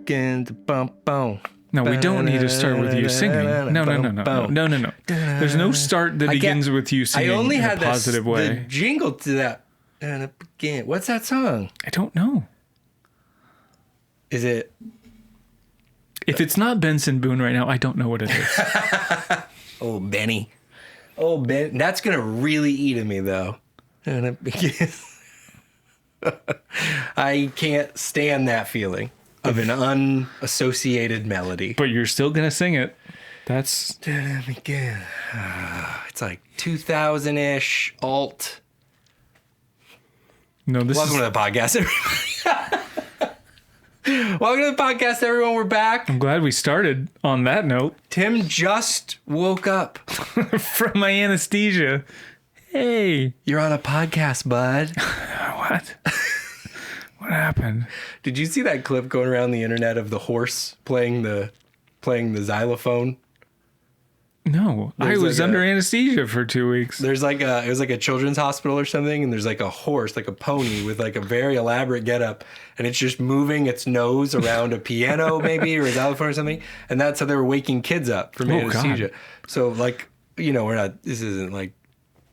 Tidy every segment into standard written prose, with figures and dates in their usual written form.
begin to bump on. No, we don't need to start with you singing. No. There's no start that begins with you singing in a positive way. The jingle to that. What's that song? I don't know. Is it? If it's not Benson Boone right now, I don't know what it is. Oh, Benny. Oh, Ben. That's going to really eat at me, though. I can't stand that feeling of an unassociated melody. But you're still going to sing it. That's... It's like 2000-ish, alt. No, this Welcome to the podcast, everybody. Welcome to the podcast, everyone. We're back. I'm glad we started on that note. Tim just woke up from my anesthesia. Hey. You're on a podcast, bud. What? What happened? Did you see that clip going around the internet of the horse playing the xylophone? No, I was under anesthesia for 2 weeks. It was like a children's hospital or something, and there's like a horse, like a pony with like a very elaborate getup, and it's just moving its nose around a piano maybe or a xylophone or something, and that's how they were waking kids up from anesthesia. God. So like, this isn't like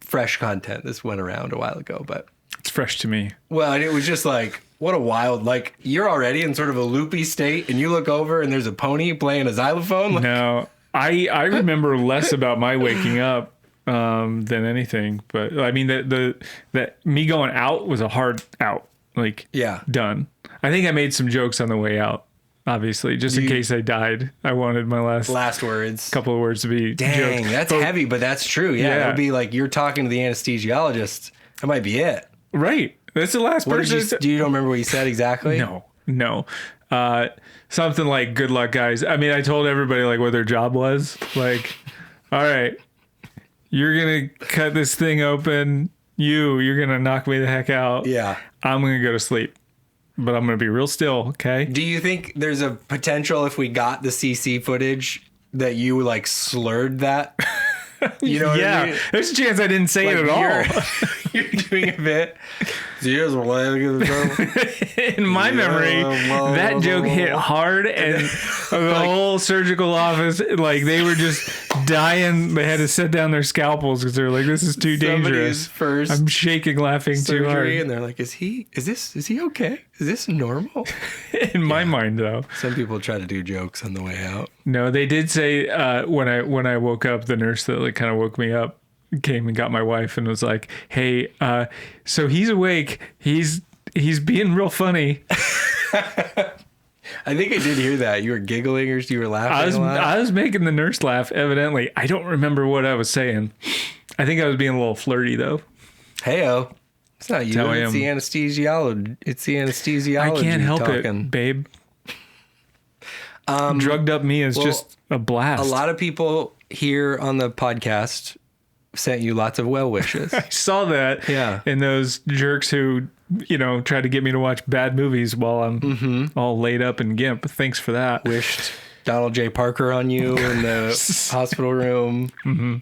fresh content. This went around a while ago, but it's fresh to me. Well, and it was just like, what a wild, like you're already in sort of a loopy state, and you look over and there's a pony playing a xylophone. Like, no. I remember less about my waking up than anything, but I mean that me going out was a hard out, like done. I think I made some jokes on the way out, obviously, just in case I died. I wanted my last words, couple of words to be dang, jokes. That's heavy, but that's true. Yeah, it would be like you're talking to the anesthesiologist. That might be it. Right. That's the last person. Do you don't remember what you said exactly? No. Something like, good luck, guys. I mean, I told everybody like what their job was. Like, all right, you're going to cut this thing open. You're going to knock me the heck out. Yeah. I'm going to go to sleep, but I'm going to be real still. Okay. Do you think there's a potential if we got the CC footage that you like slurred that? You know what I mean? There's a chance I didn't say it at all. You're doing a bit. In my memory, that joke hit hard, and the whole surgical office, like they were just dying. They had to set down their scalpels because they were like, "This is too dangerous." First, I'm shaking, laughing too hard, and they're like, "Is he okay? Is this normal?" In my mind, though, some people try to do jokes on the way out. No, they did say when I woke up, the nurse that like kind of woke me up came and got my wife and was like, "Hey, so he's awake. He's being real funny." I think I did hear that. You were giggling or you were laughing. I was making the nurse laugh. Evidently, I don't remember what I was saying. I think I was being a little flirty though. Heyo, it's not you. It's the anesthesiologist. It's the anesthesiologist. I can't help it, babe. Drugged up me is just a blast. A lot of people here on the podcast sent you lots of well wishes. I saw that. Yeah. And those jerks who, tried to get me to watch bad movies while I'm all laid up in GIMP. Thanks for that. Wished Donald J. Parker on you in the hospital room. Mm-hmm.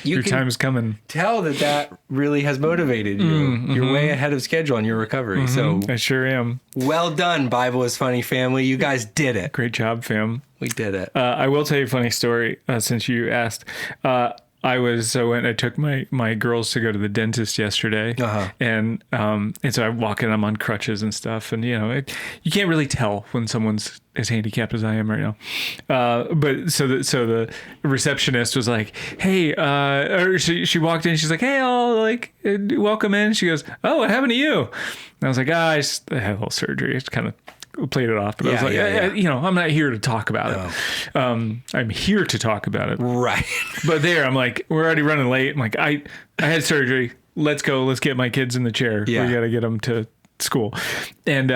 Your time's coming. Tell that really has motivated you. Mm-hmm. You're way ahead of schedule on your recovery. Mm-hmm. So I sure am. Well done, Bible is Funny family. You guys did it. Great job, fam. We did it. I will tell you a funny story since you asked. I took my girls to go to the dentist yesterday, and so I walk in, I'm on crutches and stuff, and you can't really tell when someone's as handicapped as I am right now. But so the receptionist was like, "Hey," or she walked in, she's like, "Hey, I'll welcome in." She goes, "Oh, what happened to you?" And I was like, I had a little surgery. It's kind of played it off, but I was like, I'm not here to talk about it. I'm here to talk about it. Right. But I'm like, we're already running late. I'm like, I had surgery. Let's go. Let's get my kids in the chair. Yeah. We got to get them to school. And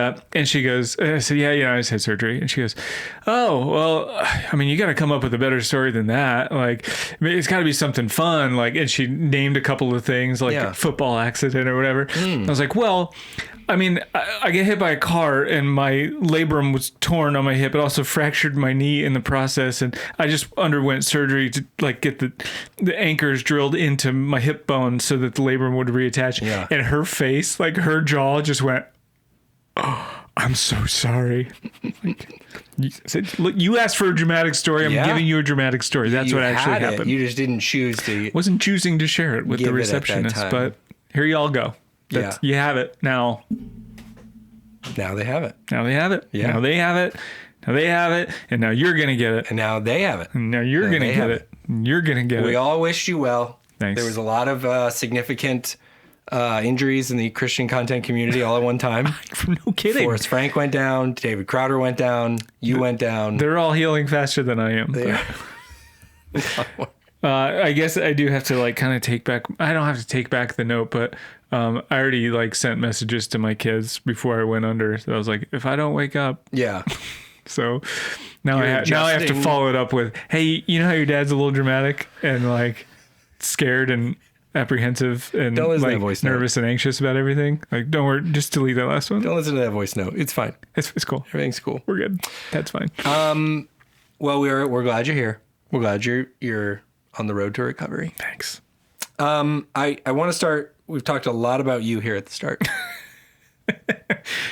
she goes, I said, I just had surgery. And she goes, oh, well, I mean, you got to come up with a better story than that. Like, it's got to be something fun. Like, and she named a couple of things like a football accident or whatever. I was like, well, I mean, I get hit by a car and my labrum was torn on my hip. It also fractured my knee in the process. And I just underwent surgery to get the anchors drilled into my hip bone so that the labrum would reattach. Yeah. And her face, her jaw just went, I'm so sorry. Like, look, you asked for a dramatic story. I'm giving you a dramatic story. That's what actually happened. You just didn't choose to. Wasn't choosing to share it with the receptionist, but here you all go. You have it now. Now they have it. Now they have it. Yeah. Now they have it. Now they have it. And now you're going to get it. And now they have it. And now you're going to get it. You're going to get it. We all wished you well. Thanks. There was a lot of significant injuries in the Christian content community all at one time. No kidding. Forrest Frank went down. David Crowder went down. You went down. They're all healing faster than I am. I guess I do have to like kind of take back. I don't have to take back the note, but I already like sent messages to my kids before I went under. So I was like, if I don't wake up, yeah. So now I have to follow it up with, hey, you know how your dad's a little dramatic and like scared and apprehensive and like nervous and anxious about everything? Like, don't worry, just delete that last one. Don't listen to that voice note. It's fine. It's cool. Everything's cool. We're good. That's fine. Well, we're glad you're here. We're glad you're on the road to recovery. Thanks. I want to start. We've talked a lot about you here at the start.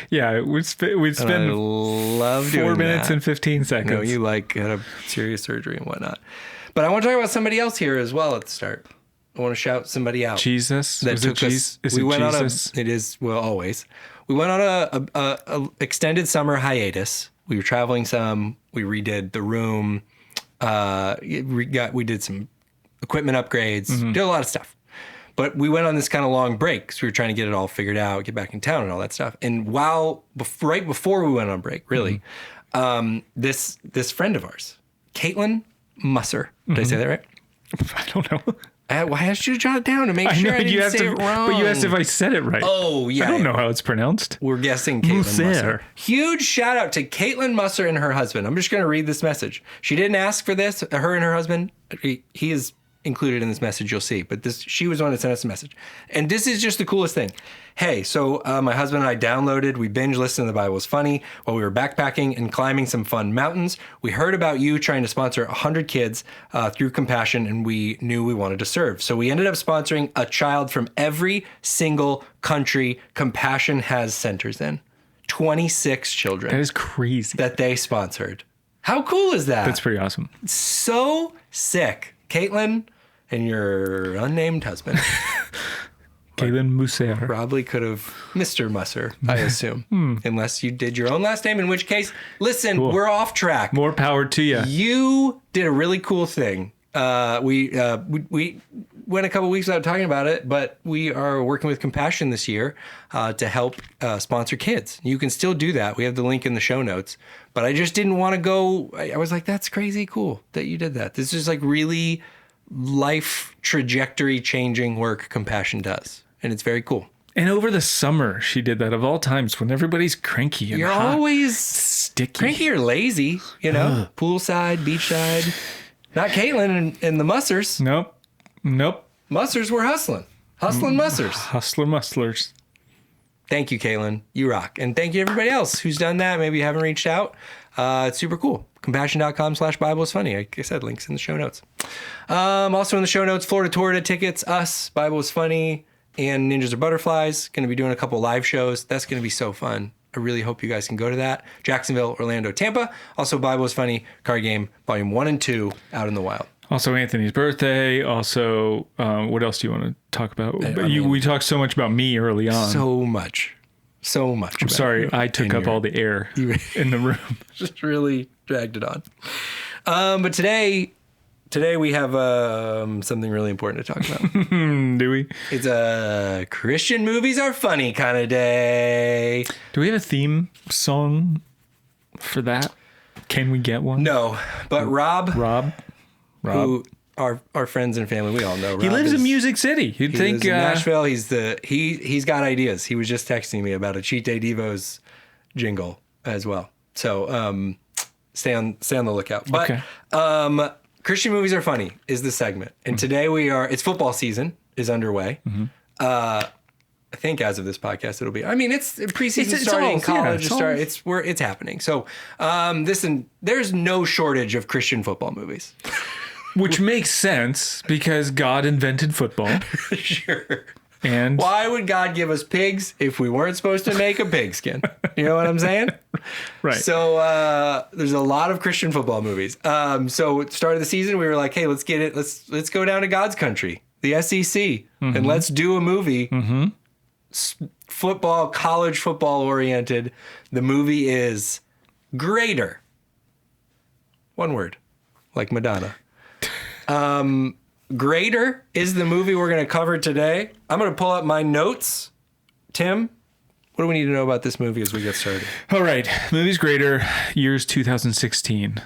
Yeah, we spent 4 minutes and 15 seconds. No, you had a serious surgery and whatnot. But I want to talk about somebody else here as well at the start. I want to shout somebody out. Jesus? That took us. Is it Jesus? It is, well, always. We went on a extended summer hiatus. We were traveling some. We redid the room. We did some equipment upgrades. Did a lot of stuff. But we went on this kind of long break because we were trying to get it all figured out, get back in town and all that stuff. And right before we went on break, really, this friend of ours, Caitlin Musser. Did I say that right? I don't know. I asked you to jot it down to make sure I didn't say it wrong. But you asked if I said it right. Oh, yeah. I don't know how it's pronounced. We're guessing Caitlin Musser. Huge shout out to Caitlin Musser and her husband. I'm just going to read this message. She didn't ask for this. Her and her husband, he is included in this message, you'll see. But she was the one that sent us a message. And this is just the coolest thing. Hey, so my husband and I we binge listened to The Bible is Funny while we were backpacking and climbing some fun mountains. We heard about you trying to sponsor 100 kids through Compassion, and we knew we wanted to serve. So we ended up sponsoring a child from every single country Compassion has centers in. 26 children. That is crazy. That they sponsored. How cool is that? That's pretty awesome. So sick. Caitlin and your unnamed husband. Caitlin Musser. Probably could have Mr. Musser, I assume. Unless you did your own last name, in which case, listen, cool. We're off track. More power to you. You did a really cool thing. We went a couple weeks without talking about it, but we are working with Compassion this year to help sponsor kids. You can still do that. We have the link in the show notes. But I just didn't want to go. I was like, that's crazy cool that you did that. This is like really life trajectory changing work Compassion does. And it's very cool. And over the summer, she did that of all times when everybody's cranky and You're hot, always sticky. Cranky or lazy, poolside, beachside. Not Caitlin and the Mussers. Nope. Mussers were hustling. Hustling Mussers. Hustler Musslers. Thank you, Caitlin. You rock. And thank you to everybody else who's done that. Maybe you haven't reached out. It's super cool. Compassion.com/Bible is funny. Like I said, links in the show notes. Also in the show notes, Florida Torta tickets, us, Bible is funny, and Ninjas or Butterflies. Going to be doing a couple live shows. That's going to be so fun. I really hope you guys can go to that. Jacksonville, Orlando, Tampa. Also, Bible is Funny card game, volume 1 and 2, out in the wild. Also, Anthony's birthday. Also, what else do you want to talk about? We talked so much about me early on. So much. I'm sorry, I took up all the air in the room. Just really dragged it on. But today we have something really important to talk about. Do we? It's a Christian movies are funny kind of day. Do we have a theme song for that? Can we get one? No, but Rob. Who our friends and family, we all know. Rob he lives in Music City. He lives in Nashville. He's got ideas. He was just texting me about a Cheat Day Devos jingle as well. So stay on the lookout. But okay. Christian movies are funny is the segment, and today it's football season is underway. I think as of this podcast it'll be. I mean, it's preseason starting, college start. It's happening. So listen, there's no shortage of Christian football movies. Which makes sense because God invented football. Sure. And why would God give us pigs if we weren't supposed to make a pigskin? You know what I'm saying? Right. So there's a lot of Christian football movies. So at the start of the season, we were like, hey, let's get it. Let's go down to God's country, the SEC, and let's do a movie. Football, college football oriented. The movie is Greater. One word, like Madonna. Greater is the movie we're going to cover today. I'm going to pull up my notes. Tim, what do we need to know about this movie as we get started? All right. Movie's Greater, years 2016.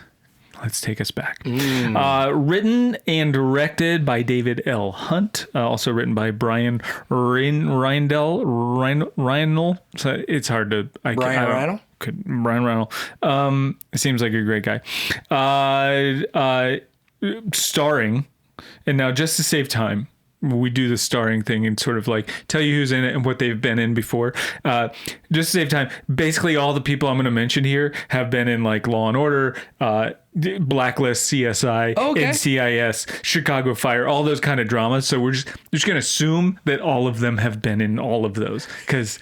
Let's take us back. Written and directed by David L. Hunt. Also written by Brian Reinl. So it's hard to... Brian Reinl? Brian Reinl. Seems like a great guy. Starring... And now, just to save time, we do the starring thing and sort of like tell you who's in it and what they've been in before. Just to save time, basically all the people I'm going to mention here have been in like Law and Order, Blacklist, CSI, NCIS, Chicago Fire, all those kind of dramas. So we're just going to assume that all of them have been in all of those, because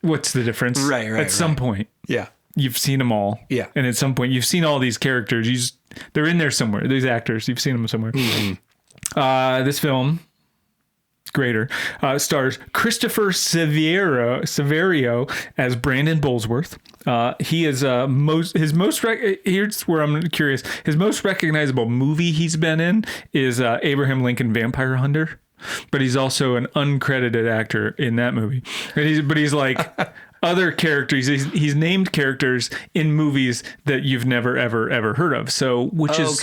what's the difference? Right. At some point. Yeah. You've seen them all. Yeah. And at some point, you've seen all these characters. They're in there somewhere. These actors, you've seen them somewhere. This film, Greater, stars Christopher Severio as Brandon Burlsworth. He is here's where I'm curious. His most recognizable movie he's been in is Abraham Lincoln Vampire Hunter, but he's also an uncredited actor in that movie. But he's like other characters. He's named characters in movies that you've never ever heard of. So which is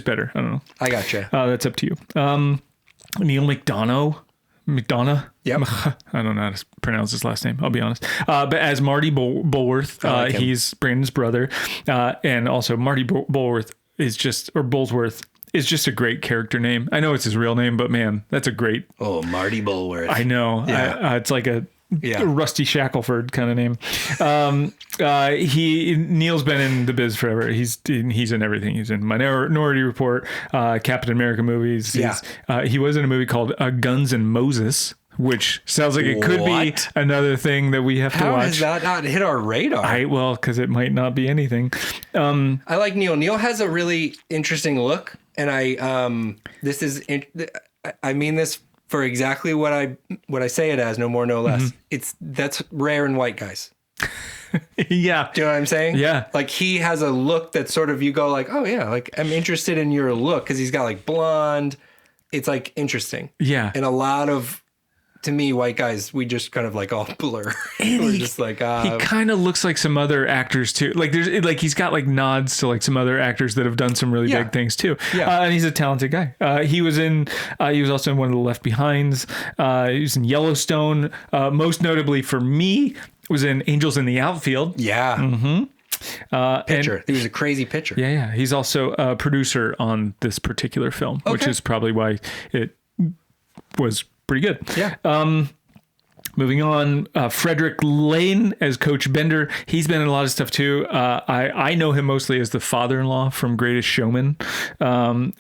better? I don't know. I gotcha. That's up to you. Neil McDonough. Yep. I don't know how to pronounce his last name, I'll be honest. But as Marty Bulworth, he's Brandon's brother. And also Marty Bulworth Bulsworth is just a great character name. I know it's his real name, but man, that's a great... Oh, Marty Bulworth. I know. Yeah. It's like a Rusty Shackelford kind of name. Neil's been in the biz forever. He's in everything. He's in Minority Report, Captain America movies. He was in a movie called Guns and Moses, which sounds like it could be another thing that we have to watch. How has that not hit our radar? Because it might not be anything. I like Neil. Neil has a really interesting look, and I mean this for exactly what I say it as, no more, no less. That's rare in white guys. Yeah. Do you know what I'm saying? Yeah. Like he has a look that sort of, you go like, oh yeah, like I'm interested in your look, because he's got like blonde. It's like interesting. Yeah. And a lot of, to me, white guys, we just kind of like all blur. We're just like, he kind of looks like some other actors too. Like he's got like nods to like some other actors that have done some really big things too. Yeah. And he's a talented guy. He was also in one of the Left Behinds. He was in Yellowstone. Most notably for me was in Angels in the Outfield. Yeah. Pitcher. He was a crazy pitcher. Yeah. He's also a producer on this particular film, which is probably why it was pretty good. Yeah. Moving on, Frederick Lane as Coach Bender. He's been in a lot of stuff too. I know him mostly as the father-in-law from Greatest Showman. He's in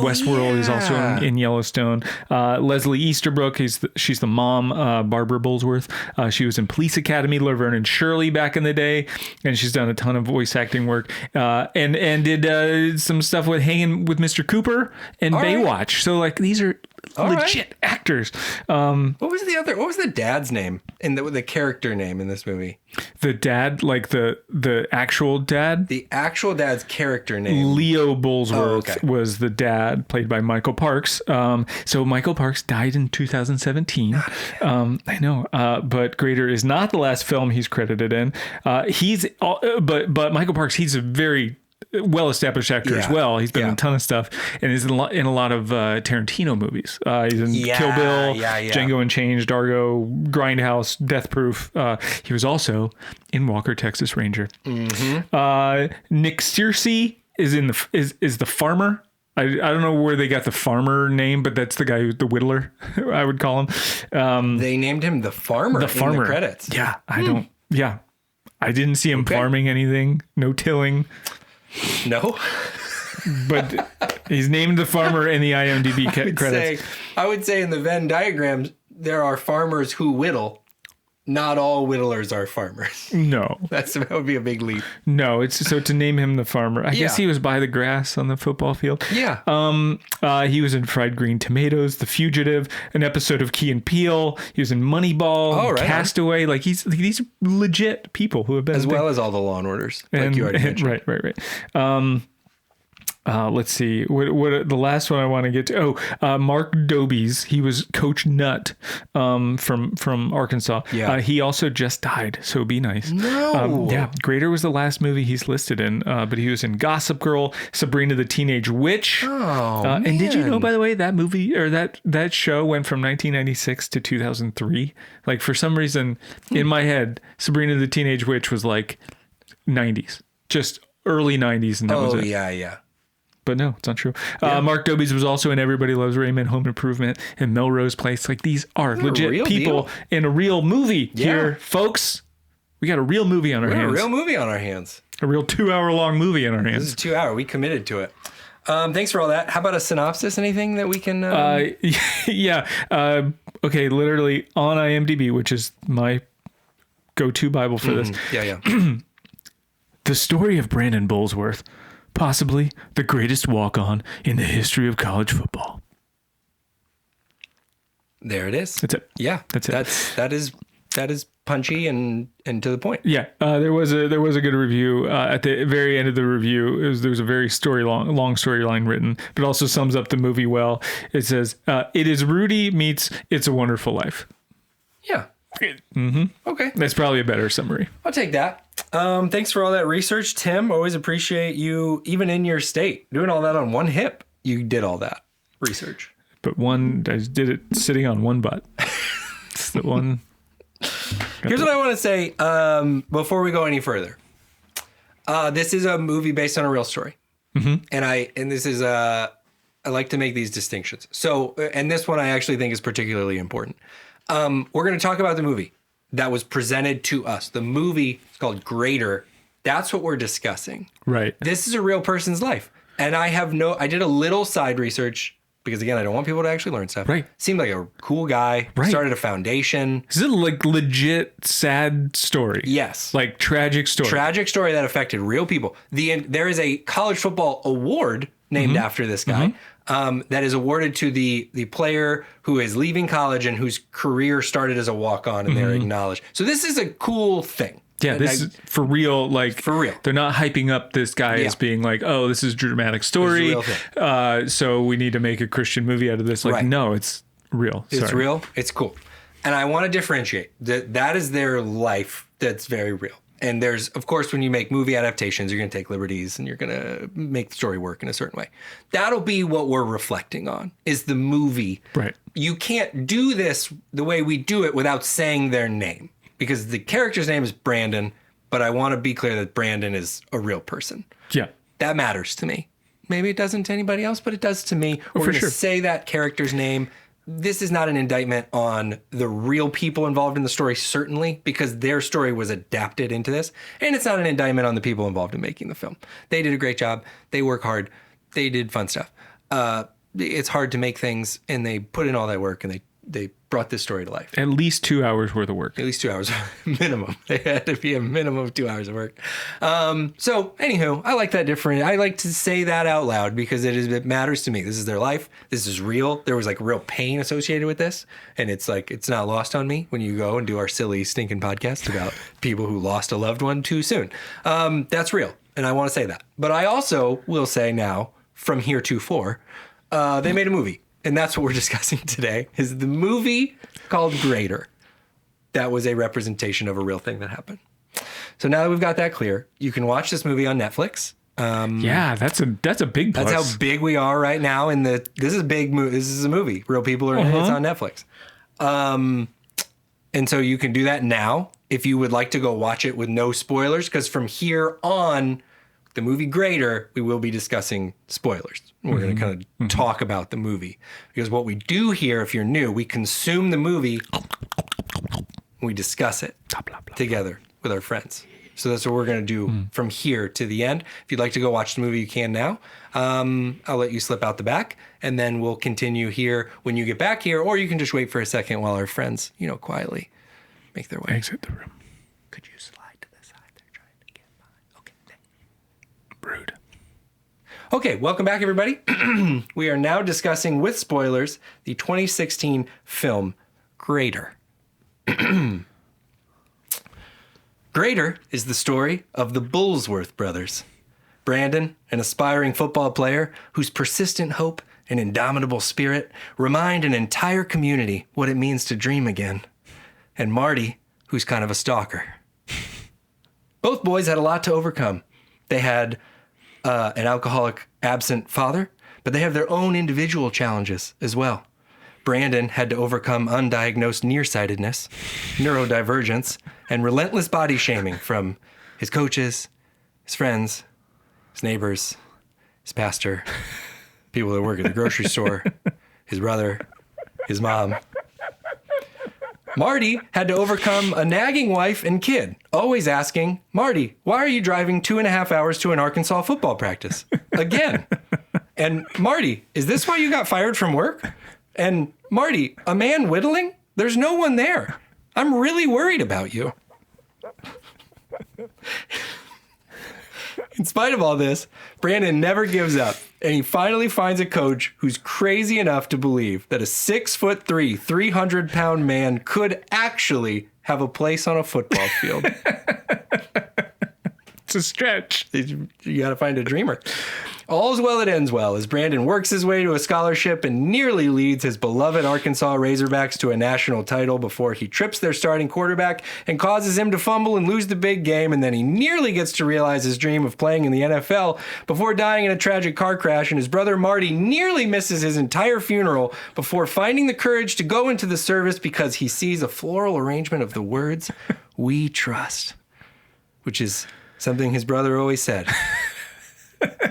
Westworld. Yeah. He's also in Yellowstone. Leslie Easterbrook. She's the mom, Barbara Burlsworth. She was in Police Academy, Laverne and Shirley back in the day, and she's done a ton of voice acting work. And did some stuff with Hanging with Mr. Cooper and Baywatch. Right. So like these are legit actors. What was the dad's name in the character name in this movie? The dad, like the actual dad? The actual dad's character name. Leo Burlsworth was the dad, played by Michael Parks. So Michael Parks died in 2017. I know. But Greater is not the last film he's credited in. But Michael Parks, he's a very well-established actor as well. He's been in a ton of stuff, and he's in a lot of Tarantino movies. He's in Kill Bill, Django Unchained, Argo, Grindhouse, Death Proof. He was also in Walker, Texas Ranger. Nick Searcy is the farmer. I don't know where they got the farmer name, but that's the guy who's the whittler, I would call him. They named him the farmer in the credits. Yeah, I didn't see him farming anything. No tilling. No. But he's named the farmer in the IMDb credits. I would say in the Venn diagram there are farmers who whittle. Not all whittlers are farmers. No. That would be a big leap. No, it's so to name him the farmer. I guess he was by the grass on the football field. Yeah. He was in Fried Green Tomatoes, The Fugitive, an episode of Key and Peele. He was in Moneyball, Castaway. Like these legit people who have been as well as all the Law and Orders, like you already mentioned. Right. Let's see. What the last one I want to get to? Mark Dobies. He was Coach Nutt from Arkansas. Yeah. He also just died, so be nice. No. Yeah. Greater was the last movie he's listed in, but he was in Gossip Girl, Sabrina the Teenage Witch. Oh, and did you know, by the way, that movie or that show went from 1996 to 2003? Like for some reason in my head, Sabrina the Teenage Witch was like 90s, just early 90s, and that was it. Yeah. But no, it's not true. Mark Dobies was also in Everybody Loves Raymond, Home Improvement, and Melrose Place. Like these are legit people in a real movie here, folks. We got a real movie on our hands. A real movie on our hands. A real 2-hour-long movie on our hands. This is 2 hour. We committed to it. Thanks for all that. How about a synopsis? Anything that we can? Yeah. Okay. Literally on IMDb, which is my go-to Bible for this. Yeah. The story of Brandon Burlsworth. Possibly the greatest walk-on in the history of college football. There it is. That's it. Yeah, that's it. That is punchy and to the point. Yeah, there was a good review at the very end of the review. There was a very long storyline written, but also sums up the movie well. It says, "It is Rudy meets It's a Wonderful Life." Yeah. Mm-hmm. Okay. That's probably a better summary. I'll take that. Thanks for all that research, Tim. Always appreciate you, even in your state, doing all that on one hip. You did all that research. But I did it sitting on one butt. It's the one. Here's what I want to say before we go any further. This is a movie based on a real story. Mm-hmm. And this is I like to make these distinctions. So, and this one I actually think is particularly important. We're going to talk about the movie that was presented to us. The movie is called Greater. That's what we're discussing. Right. This is a real person's life. And I did a little side research because, again, I don't want people to actually learn stuff. Right. Seemed like a cool guy. Right. Started a foundation. This is a legit sad story. Yes. Like tragic story. Tragic story that affected real people. There is a college football award named after this guy. That is awarded to the player who is leaving college and whose career started as a walk-on, and they're acknowledged. So this is a cool thing. Yeah, this is for real. Like for real. They're not hyping up this guy as being like, oh, this is a dramatic story. This is a real thing. So we need to make a Christian movie out of this. Like, no, it's real. It's real. It's cool. And I want to differentiate that is their life. That's very real. And there's, of course, when you make movie adaptations, you're going to take liberties and you're going to make the story work in a certain way. That'll be what we're reflecting on, is the movie. Right. You can't do this the way we do it without saying their name, because the character's name is Brandon, but I want to be clear that Brandon is a real person. Yeah. That matters to me. Maybe it doesn't to anybody else, but it does to me. We're going to say that character's name. This is not an indictment on the real people involved in the story, certainly, because their story was adapted into this. And it's not an indictment on the people involved in making the film. They did a great job. They work hard. They did fun stuff. It's hard to make things, and they put in all that work, and they brought this story to life. At least 2 hours worth of work. At least 2 hours minimum. They had to be a minimum of 2 hours of work. So anywho, I like that different. I like to say that out loud because it matters to me. This is their life. This is real. There was like real pain associated with this. And it's like, it's not lost on me when you go and do our silly stinking podcast about people who lost a loved one too soon. That's real. And I want to say that. But I also will say now, from heretofore, they made a movie. And that's what we're discussing today, is the movie called Greater. That was a representation of a real thing that happened. So now that we've got that clear, you can watch this movie on Netflix. Yeah, that's a big plus. That's how big we are right now. This is a big movie. This is a movie. Real people are in it. It's on Netflix. And so you can do that now if you would like to go watch it with no spoilers, because from here on, the movie Greater, we will be discussing spoilers. We're going to kind of talk about the movie. Because what we do here, if you're new, we consume the movie, we discuss it together with our friends. So that's what we're going to do from here to the end. If you'd like to go watch the movie, you can now. I'll let you slip out the back, and then we'll continue here when you get back here, or you can just wait for a second while our friends, quietly make their way. Exit the room. Could you slide to the side? They're trying to get by. Okay. Rude. Okay, welcome back, everybody. We are now discussing, with spoilers, the 2016 film Greater. Greater is the story of the Burlsworth brothers. Brandon, an aspiring football player whose persistent hope and indomitable spirit remind an entire community what it means to dream again. And Marty, who's kind of a stalker. Both boys had a lot to overcome. They had an alcoholic, absent father, but they have their own individual challenges as well. Brandon had to overcome undiagnosed nearsightedness, neurodivergence, and relentless body shaming from his coaches, his friends, his neighbors, his pastor, people that work at the grocery store, his brother, his mom. Marty had to overcome a nagging wife and kid, always asking, Marty, why are you driving 2.5 hours to an Arkansas football practice? Again. And Marty, is this why you got fired from work? And Marty, a man whittling? There's no one there. I'm really worried about you. In spite of all this, Brandon never gives up, and he finally finds a coach who's crazy enough to believe that a 6'3", 300-pound man could actually have a place on a football field. It's a stretch. You got to find a dreamer. All's well that ends well as Brandon works his way to a scholarship and nearly leads his beloved Arkansas Razorbacks to a national title before he trips their starting quarterback and causes him to fumble and lose the big game, and then he nearly gets to realize his dream of playing in the NFL before dying in a tragic car crash, and his brother Marty nearly misses his entire funeral before finding the courage to go into the service because he sees a floral arrangement of the words, "We trust," which is something his brother always said.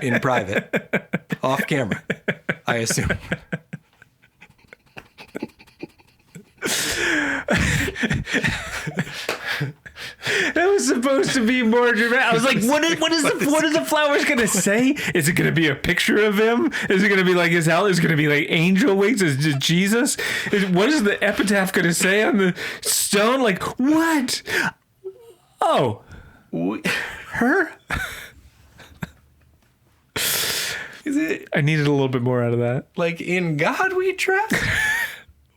In private, off camera, I assume. That was supposed to be more dramatic. I was like, what are the flowers going to say? Is it going to be a picture of him? Is it going to be like his hell? Is it going to be like angel wings? Is it Jesus? What is the epitaph going to say on the stone? Like, what? Oh, her? Is it? I needed a little bit more out of that. Like, in God we trust?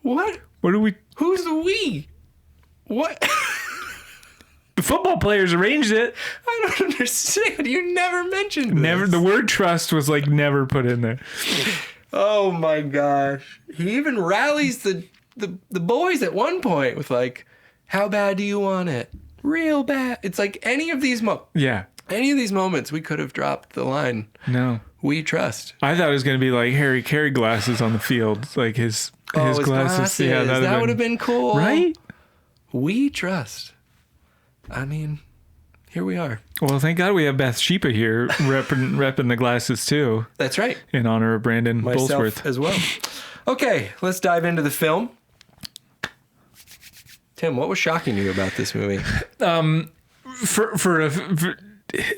What? What do we? Who's the we? What? The football players arranged it. I don't understand. You never mentioned this. Never. The word trust was like never put in there. Oh my gosh. He even rallies the boys at one point with like, how bad do you want it? Real bad. It's like any of these Any of these moments, we could have dropped the line. No. We trust. I thought it was going to be like Harry Carey glasses on the field. Like his glasses. Yeah, that would have been cool. Right? We trust. I mean, here we are. Well, thank God we have Bathsheba here repping the glasses too. That's right. In honor of Brandon Burlsworth. As well. Okay, let's dive into the film. Tim, what was shocking you about this movie?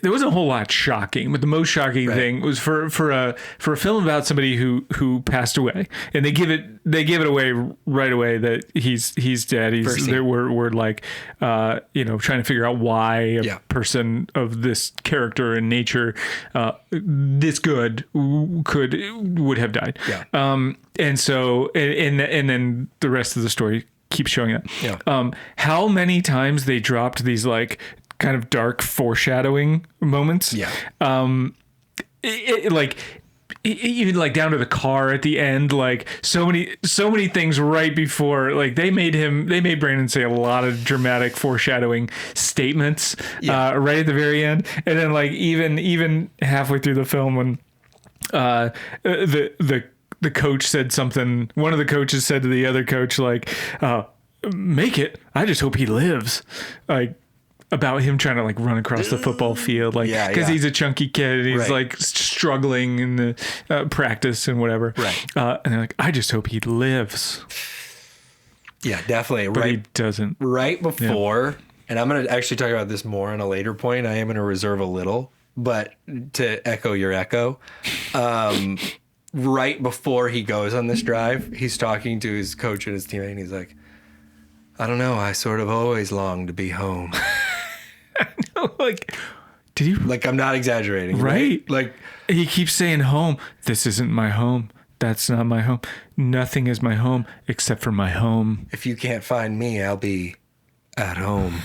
There wasn't a whole lot shocking, but the most shocking thing was for a film about somebody who passed away, and they give it away right away that he's dead. We're like trying to figure out why a person of this character and nature this good would have died. Yeah. And so and then the rest of the story keeps showing up. Yeah. How many times they dropped these like kind of dark foreshadowing moments. Yeah. Even like down to the car at the end, like so many things right before, like they made Brandon say a lot of dramatic foreshadowing statements right at the very end. And then like even halfway through the film when the coach said something, one of the coaches said to the other coach, like, make it. I just hope he lives. Like, about him trying to like run across the football field, like because he's a chunky kid and he's like struggling in the practice and whatever. Right. And they're like, I just hope he lives. Yeah, definitely. But he doesn't. Right before and I'm going to actually talk about this more on a later point. I am going to reserve a little, but to echo your echo, right before he goes on this drive, he's talking to his coach and his teammate, and he's like, I don't know, I sort of always long to be home. I know, like, did he? Like, I'm not exaggerating. Right? Like, he keeps saying home. This isn't my home. That's not my home. Nothing is my home except for my home. If you can't find me, I'll be at home.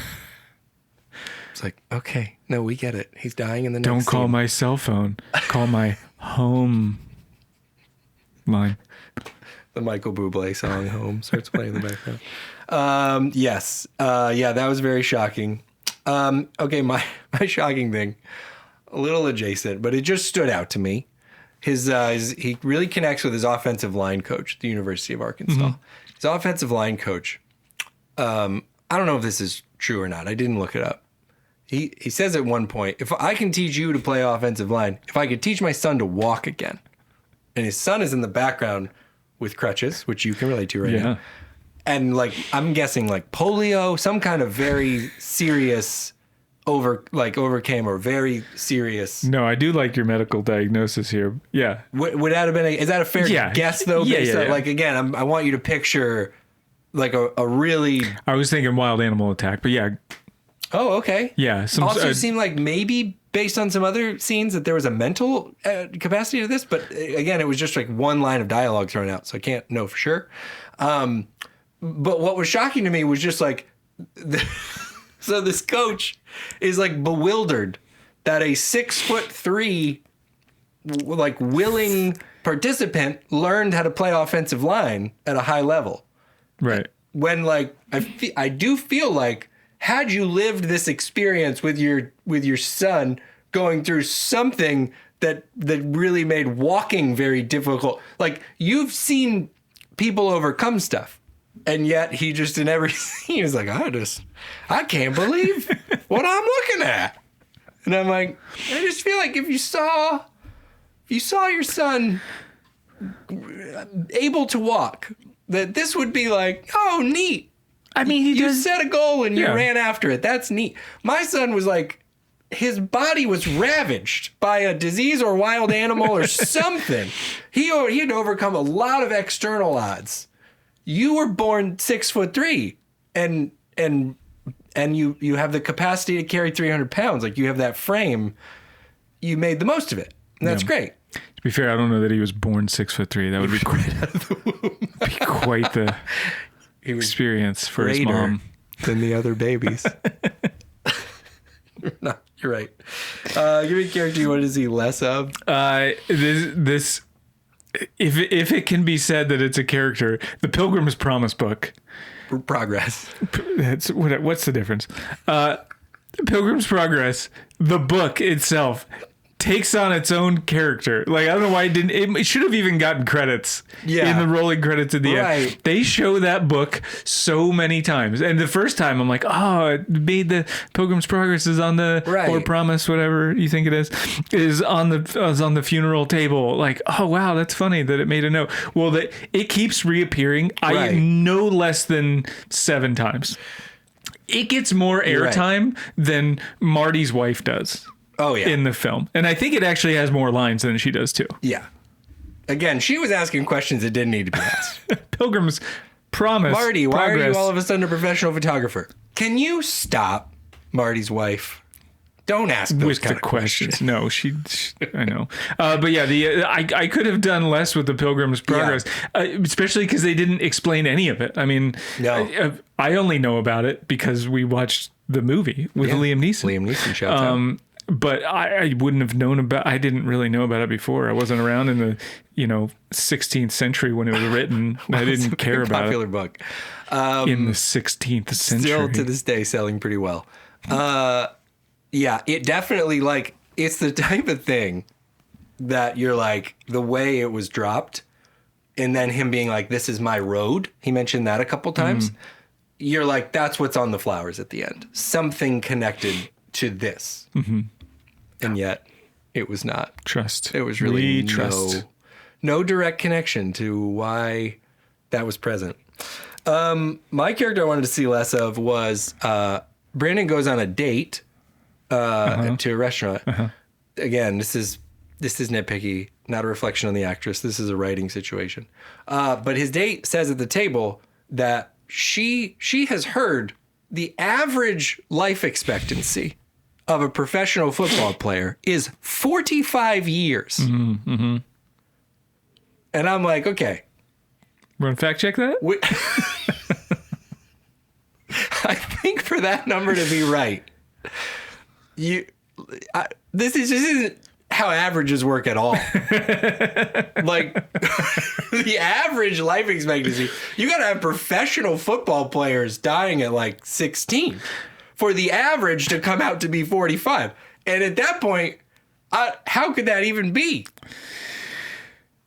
It's like, okay, no, we get it. He's dying in the next Don't call scene. my cell phone. Call my home line. The Michael Bublé song Home starts playing in the background. Yes. Yeah, that was very shocking. Okay, my shocking thing, a little adjacent, but it just stood out to me. He really connects with his offensive line coach at the University of Arkansas. Mm-hmm. His offensive line coach, I don't know if this is true or not. I didn't look it up. He says at one point, if I can teach you to play offensive line, if I could teach my son to walk again. And his son is in the background with crutches, which you can relate to right now. And like, I'm guessing like polio, some kind of very serious overcame or very serious. No, I do like your medical diagnosis here. Yeah. Would that have been is that a fair guess though? Yeah. Like, again, I want you to picture like a really. I was thinking wild animal attack, but yeah. Oh, okay. Yeah. Also seemed like maybe based on some other scenes that there was a mental capacity to this, but again, it was just like one line of dialogue thrown out, so I can't know for sure. But what was shocking to me was just like, so this coach is like bewildered that a 6'3", like willing participant learned how to play offensive line at a high level. Right. When like I do feel like, had you lived this experience with your son going through something that really made walking very difficult, like you've seen people overcome stuff, and yet he just in every scene is like, I can't believe what I'm looking at, and I'm like, I just feel like if you saw your son able to walk, that this would be like, oh, neat. I mean, you set a goal and you ran after it. That's neat. My son was like, his body was ravaged by a disease or wild animal or something. He had to overcome a lot of external odds. You were born 6'3", and you have the capacity to carry 300 pounds. Like, you have that frame. You made the most of it, and that's great. To be fair, I don't know that he was born 6'3". That would be quite out of the womb. Be quite the experience for his mom than the other babies. No, you're right. Give me a character. What is he less of? This if it can be said that it's a character, the Pilgrim's Promise book. Progress. What's the difference? Pilgrim's Progress, the book itself, takes on its own character. Like, I don't know why it didn't. It should have even gotten credits in the rolling credits at the end. They show that book so many times, and the first time I'm like, oh, it made the Pilgrim's Progress is on the or Promise, whatever you think it is on the funeral table. Like, oh wow, that's funny that it made a note. Well, it keeps reappearing. I no less than 7 times. It gets more airtime than Marty's wife does. Oh, yeah. In the film. And I think it actually has more lines than she does, too. Yeah. Again, she was asking questions that didn't need to be asked. Pilgrim's Promise. Marty, why are you all of a sudden a professional photographer? Can you stop, Marty's wife? Don't ask those kind of questions. No, I know. But yeah, I could have done less with the Pilgrim's Progress, especially because they didn't explain any of it. I mean, I only know about it because we watched the movie with Liam Neeson. Liam Neeson, shout out. But I wouldn't have known I didn't really know about it before. I wasn't around in the 16th century when it was written. I didn't care about it. Popular book. In the 16th century. Still to this day selling pretty well. Yeah, it definitely, like, it's the type of thing that you're like, the way it was dropped, and then him being like, this is my road. He mentioned that a couple times. You're like, that's what's on the flowers at the end. Something connected to this. Mm-hmm. And yet it was not. Trust. It was really no direct connection to why that was present. My character I wanted to see less of was Brandon goes on a date to a restaurant. Again, this is nitpicky, not a reflection on the actress. This is a writing situation. But his date says at the table that she has heard the average life expectancy of a professional football player is 45 years. And I'm like, okay. We're going to fact check that? I think for that number to be right, this isn't how averages work at all. Like the average life expectancy, you got to have professional football players dying at like 16 for the average to come out to be 45. And at that point, how could that even be?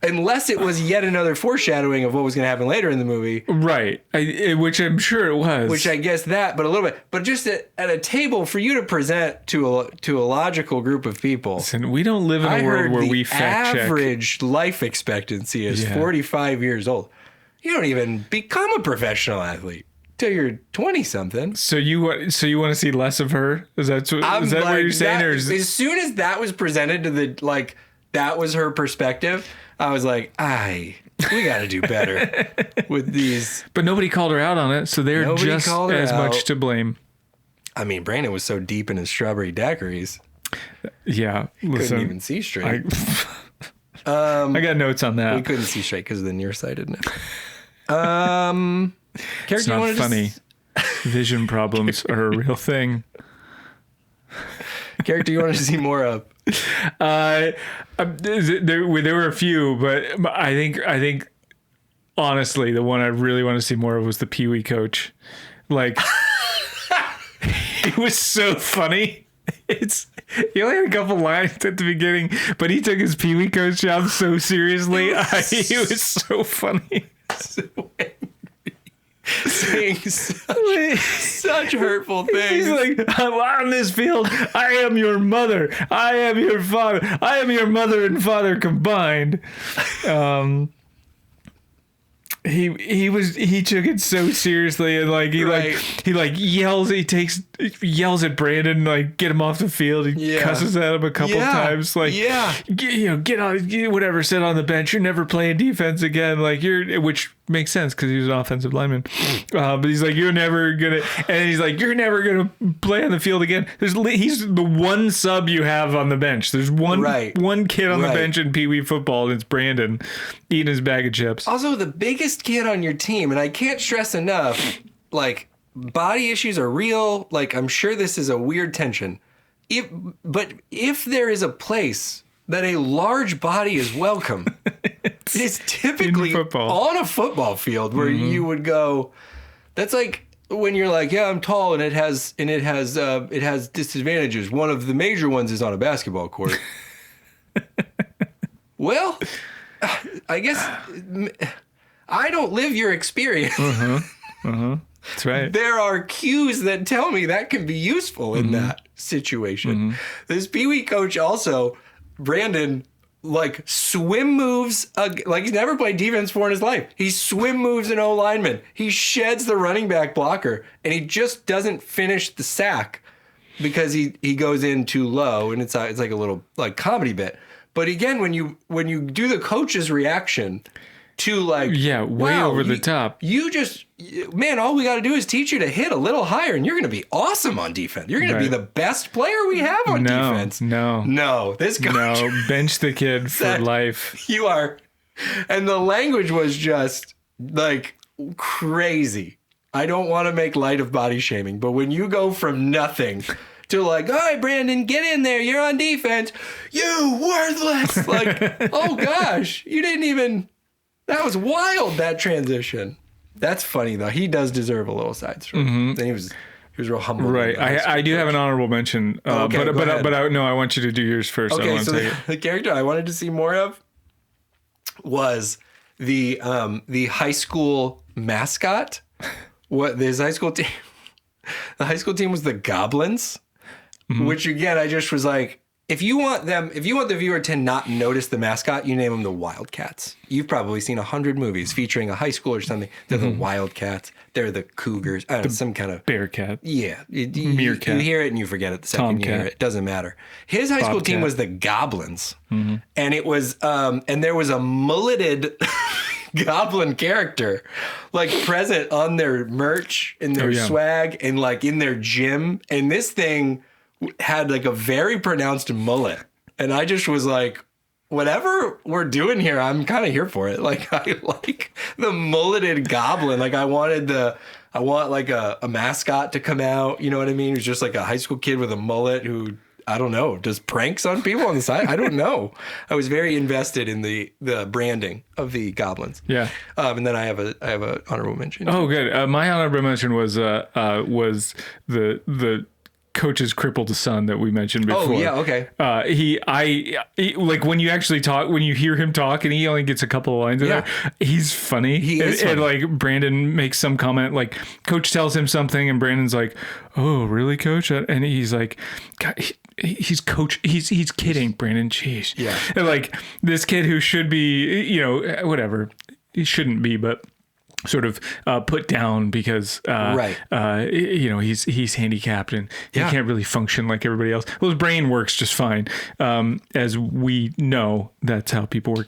Unless it was yet another foreshadowing of what was going to happen later in the movie. Right. Which I'm sure it was. Which I guess that, but a little bit. But just at a table for you to present to a logical group of people. Listen, we don't live in a world where we fact check. Average life expectancy is 45 years old. You don't even become a professional athlete till you're 20-something. So you want to see less of her? Is that what you're saying? As soon as that was presented to that was her perspective, I was like, we got to do better with these. But nobody called her out on it, so they're just as much to blame. I mean, Brandon was so deep in his strawberry daiquiris. Yeah, couldn't even see straight. I got notes on that. We couldn't see straight because of the nearsightedness. It's not funny. Vision problems are a real thing. Character you wanted to see more of? There were a few, but I think honestly, the one I really want to see more of was the Pee Wee coach. Like, it was so funny. He only had a couple lines at the beginning, but he took his Pee Wee coach job so seriously. It was so funny. So angry. Saying such hurtful things. He's like, I'm on this field. I am your mother. I am your father. I am your mother and father combined. He took it so seriously, and he yells at Brandon, like, get him off the field. He cusses at him a couple times, like, get on, whatever, sit on the bench. You're never playing defense again. Like, which makes sense because he was an offensive lineman. But he's like, you're never gonna play on the field again. He's the one sub you have on the bench. There's one kid on the bench in Pee Wee football, and it's Brandon eating his bag of chips. Also, the biggest kid on your team, and I can't stress enough, like, body issues are real. Like, I'm sure this is a weird tension. But if there is a place that a large body is welcome, it is typically on a football field where you would go. That's like when you're like, yeah, I'm tall and it has disadvantages. One of the major ones is on a basketball court. Well, I guess I don't live your experience. That's right. There are cues that tell me that can be useful in that situation. This Pee Wee coach also, Brandon, like, swim moves, like he's never played defense before in his life. He swim moves an O-lineman. He sheds the running back blocker, and he just doesn't finish the sack because he goes in too low, and it's like a little, like, comedy bit. But again, when you do the coach's reaction to, like, way over the top. You just, man, all we got to do is teach you to hit a little higher, and you're going to be awesome on defense. You're going to be the best player we have on defense. No, this coach. No, bench the kid for life. You are. And the language was just, like, crazy. I don't want to make light of body shaming, but when you go from nothing to, like, all right, Brandon, get in there. You're on defense. You worthless. Like, oh, gosh, you didn't even. That was wild, that transition. That's funny, though. He does deserve a little side story. He was real humble. Right. I do have an honorable mention. But I want you to do yours first. Okay, so the character I wanted to see more of was the high school mascot. This high school team. The high school team was the Goblins, which, again, I just was like, if you want the viewer to not notice the mascot, you name them the Wildcats. You've probably seen 100 movies featuring a high school or something. They're the Wildcats. They're the Cougars. I don't know, some kind of Bearcat. Yeah. Meerkat. You hear it and you forget it the second you hear it. It doesn't matter. His high school team was the Goblins. And it was, and there was a mulleted goblin character like present on their merch and their swag and like in their gym. And this thing had like a very pronounced mullet. And I just was like, whatever we're doing here, I'm kind of here for it. Like, I like the mulleted goblin. Like, I want like a mascot to come out. You know what I mean? Who's just like a high school kid with a mullet who, I don't know, does pranks on people on the side. I don't know. I was very invested in the branding of the goblins. Yeah. And then I have a honorable mention. Oh, good. My honorable mention was the coach's crippled son that we mentioned before. Oh yeah, okay. He like when you actually talk, when you hear him talk, and he only gets a couple of lines in there. He's funny. He is funny. And like Brandon makes some comment, like Coach tells him something, and Brandon's like, "Oh, really, Coach?" And he's like, God, he's coach. He's kidding, Brandon. Jeez. Yeah. And like this kid who should be, you know, whatever, he shouldn't be, but sort of put down because you know, he's handicapped and he can't really function like everybody else. Well, his brain works just fine, as we know. That's how people work.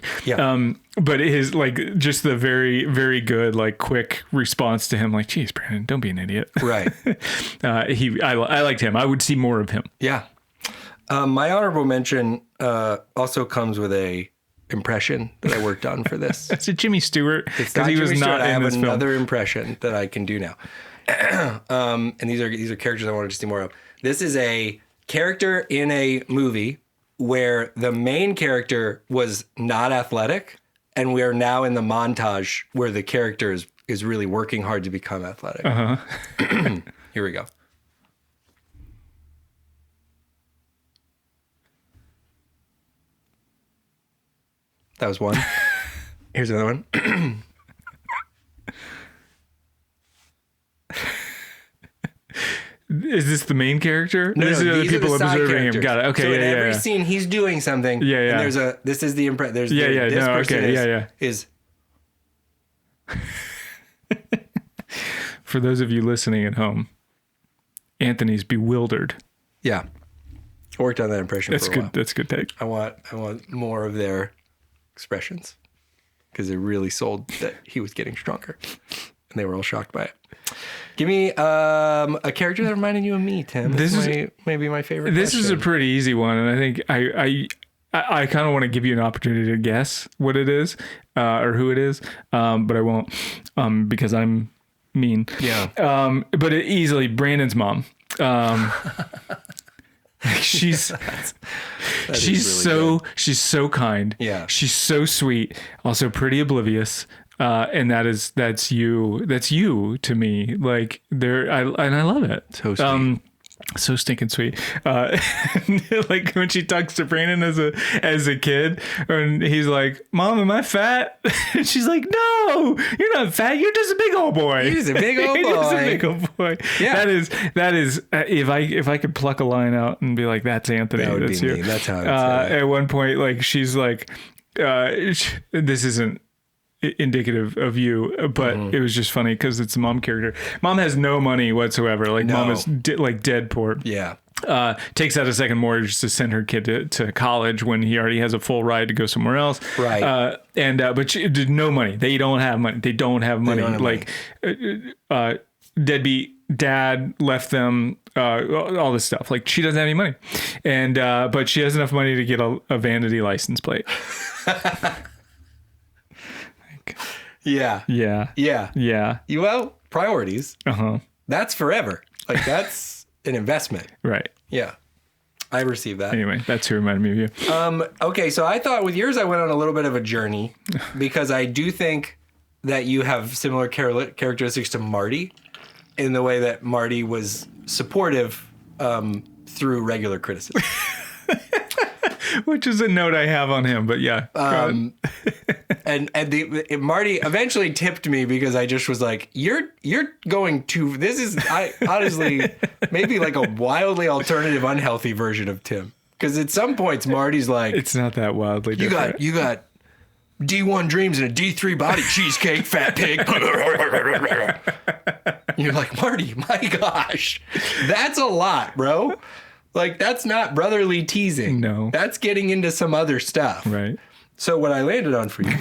But his like just the very, very good like quick response to him, like, "Geez, Brandon, don't be an idiot." Right. I liked him. I would see more of him. Yeah. My honorable mention also comes with a impression that I worked on for this. That's a Jimmy Stewart. It's not Jimmy Stewart. I have another impression that I can do now. And these are characters I wanted to see more of. This is a character in a movie where the main character was not athletic, and we are now in the montage where the character is really working hard to become athletic. Here we go. That was one. Here's another one. Is this the main character? No, these are the people observing him. Got it. Okay. So in every scene, he's doing something. And there's this is the impression. There's this person is. For those of you listening at home, Anthony's bewildered. Yeah, I worked on that impression. That's for a good. while. That's a good take. I want more of their expressions because it really sold that he was getting stronger, and they were all shocked by it. Give me a character that reminded you of me, Tim. This is maybe my favorite. This is a pretty easy one, and I think I kind of want to give you an opportunity to guess what it is or who it is, but I won't because I'm mean. Yeah. But easily Brandon's mom. She's so kind. Yeah. She's so sweet. Also pretty oblivious. And that's you to me. Like and I love it. So sweet. So stinking sweet. Like when she talks to Brandon as a kid, and he's like, "Mom, am I fat?" And she's like, "No, you're not fat. You're just a big old boy. You're just a big old boy. You're just a big old boy." Yeah. That is. If I could pluck a line out and be like, "That's Anthony. That would that's be you." me. That's how. At one point, like she's like, "This isn't indicative of you," but it was just funny because it's a mom character. Mom has no money whatsoever. Like mom is like dead poor. Yeah. Takes out a second mortgage to send her kid to college when he already has a full ride to go somewhere else. Right. But she did no money. They don't have money. Deadbeat dad left them all this stuff. Like she doesn't have any money, and but she has enough money to get a vanity license plate. Yeah. Well, priorities. That's forever. Like that's an investment. Right. Yeah. I received that. Anyway, that's who reminded me of you. Okay, so I thought with yours I went on a little bit of a journey because I do think that you have similar characteristics to Marty in the way that Marty was supportive through regular criticism. Which is a note I have on him, but yeah. And Marty eventually tipped me because I just was like, you're going to, this is, I honestly, maybe like a wildly alternative, unhealthy version of Tim. Because at some points, Marty's like, It's not that wildly different. you got D1 dreams and a D3 body, cheesecake, fat pig. You're like, Marty, my gosh, that's a lot, bro. Like, that's not brotherly teasing. No. That's getting into some other stuff. Right. So what I landed on for you.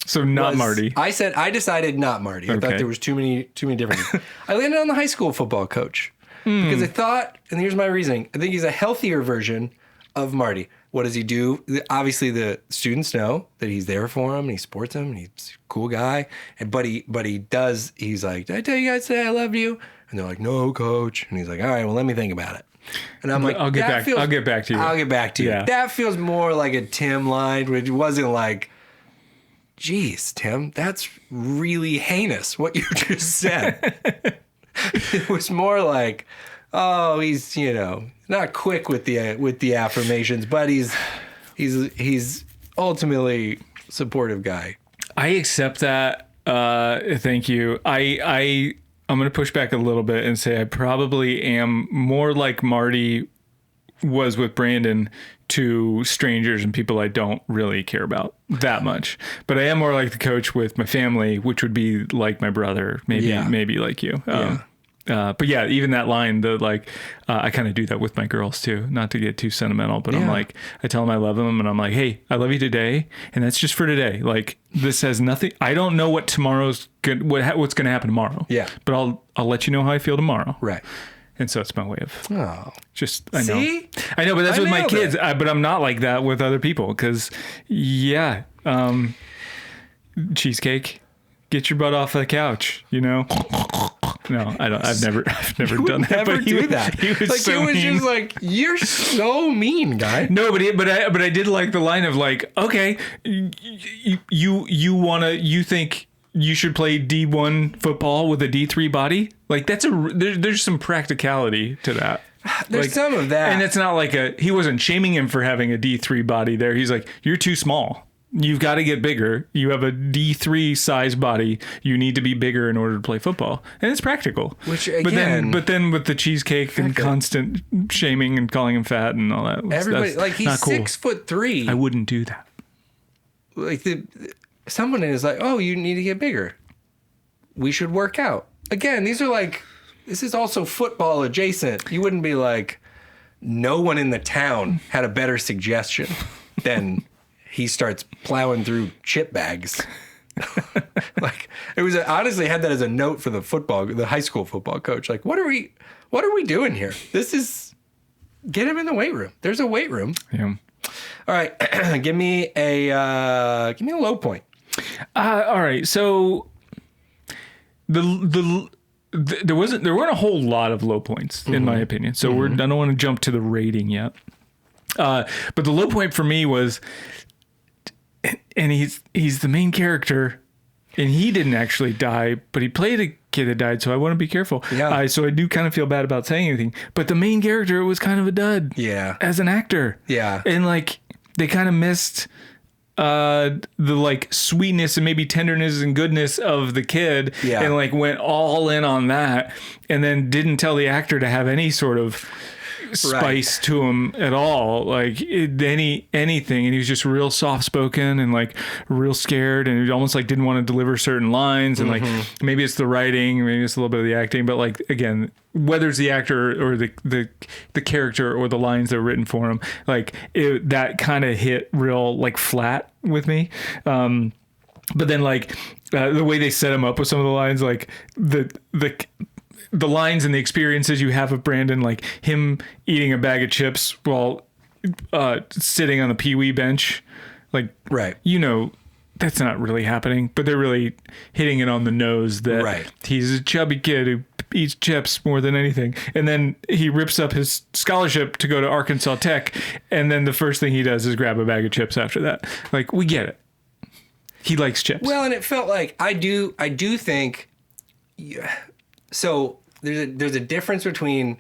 So not Marty. I decided not Marty. I thought there was too many different. I landed on the high school football coach because I thought, and here's my reasoning. I think he's a healthier version of Marty. What does he do? Obviously, the students know that he's there for them and he supports them and he's a cool guy. But he's like, did I tell you guys today I love you? And they're like, no, coach. And he's like, all right, well, let me think about it. And I'm like, I'll get back to you. I'll get back to you. Yeah. That feels more like a Tim line, which wasn't like, geez, Tim, that's really heinous what you just said. It was more like, oh, he's, not quick with the affirmations, but he's ultimately a supportive guy. I accept that. Thank you. I'm going to push back a little bit and say I probably am more like Marty was with Brandon to strangers and people I don't really care about that much. But I am more like the coach with my family, which would be like my brother, maybe like you. But yeah, even that line, I kind of do that with my girls too, not to get too sentimental, but I'm like, I tell them I love them and I'm like, hey, I love you today. And that's just for today. Like, this has nothing. I don't know what tomorrow's what's going to happen tomorrow. Yeah. But I'll let you know how I feel tomorrow. Right. And so it's my way of I know. See? I know, but that's with my kids. But I'm not like that with other people because, cheesecake, get your butt off the couch, No, I don't. I've never done that. Never but do that. He was like so it was mean. just like, you're so mean, guy. No, but I did like the line of like, okay, you think you should play D1 football with a D3 body? Like there's some practicality to that. There's some of that, and it's not like he wasn't shaming him for having a D3 body there. He's like, you're too small. You've got to get bigger. You have a D3 size body. You need to be bigger in order to play football. And it's practical. Which again, but then with the cheesecake and constant shaming and calling him fat and all that. Everybody, that's like, he's not cool. 6'3". I wouldn't do that. Like someone is like, oh, you need to get bigger. We should work out. Again, this is also football adjacent. You wouldn't be like, no one in the town had a better suggestion than he starts plowing through chip bags. Like, it was honestly had that as a note for the high school football coach. Like, what are we doing here? This is, get him in the weight room. There's a weight room. Yeah. All right, give me a low point. All right, so there weren't a whole lot of low points in my opinion. So I don't want to jump to the rating yet. But the low point for me was, and he's the main character, and he didn't actually die, but he played a kid that died, so I want to be careful. Yeah. So I do kind of feel bad about saying anything, but the main character was kind of a dud. Yeah. As an actor. Yeah. And like they kind of missed the like sweetness and maybe tenderness and goodness of the kid, and like went all in on that, and then didn't tell the actor to have any sort of spice to him at all, like anything, and he was just real soft spoken and like real scared, and he almost like didn't want to deliver certain lines, and like maybe it's the writing, maybe it's a little bit of the acting, but like again, whether it's the actor or the character or the lines that were written for him, like that kind of hit real like flat with me. But then like the way they set him up with some of the lines, like the lines and the experiences you have of Brandon, like him eating a bag of chips while sitting on the Pee-wee bench, like, that's not really happening, but they're really hitting it on the nose that he's a chubby kid who eats chips more than anything. And then he rips up his scholarship to go to Arkansas Tech, and then the first thing he does is grab a bag of chips after that. Like, we get it. He likes chips. Well, and it felt like I do think. So there's a difference between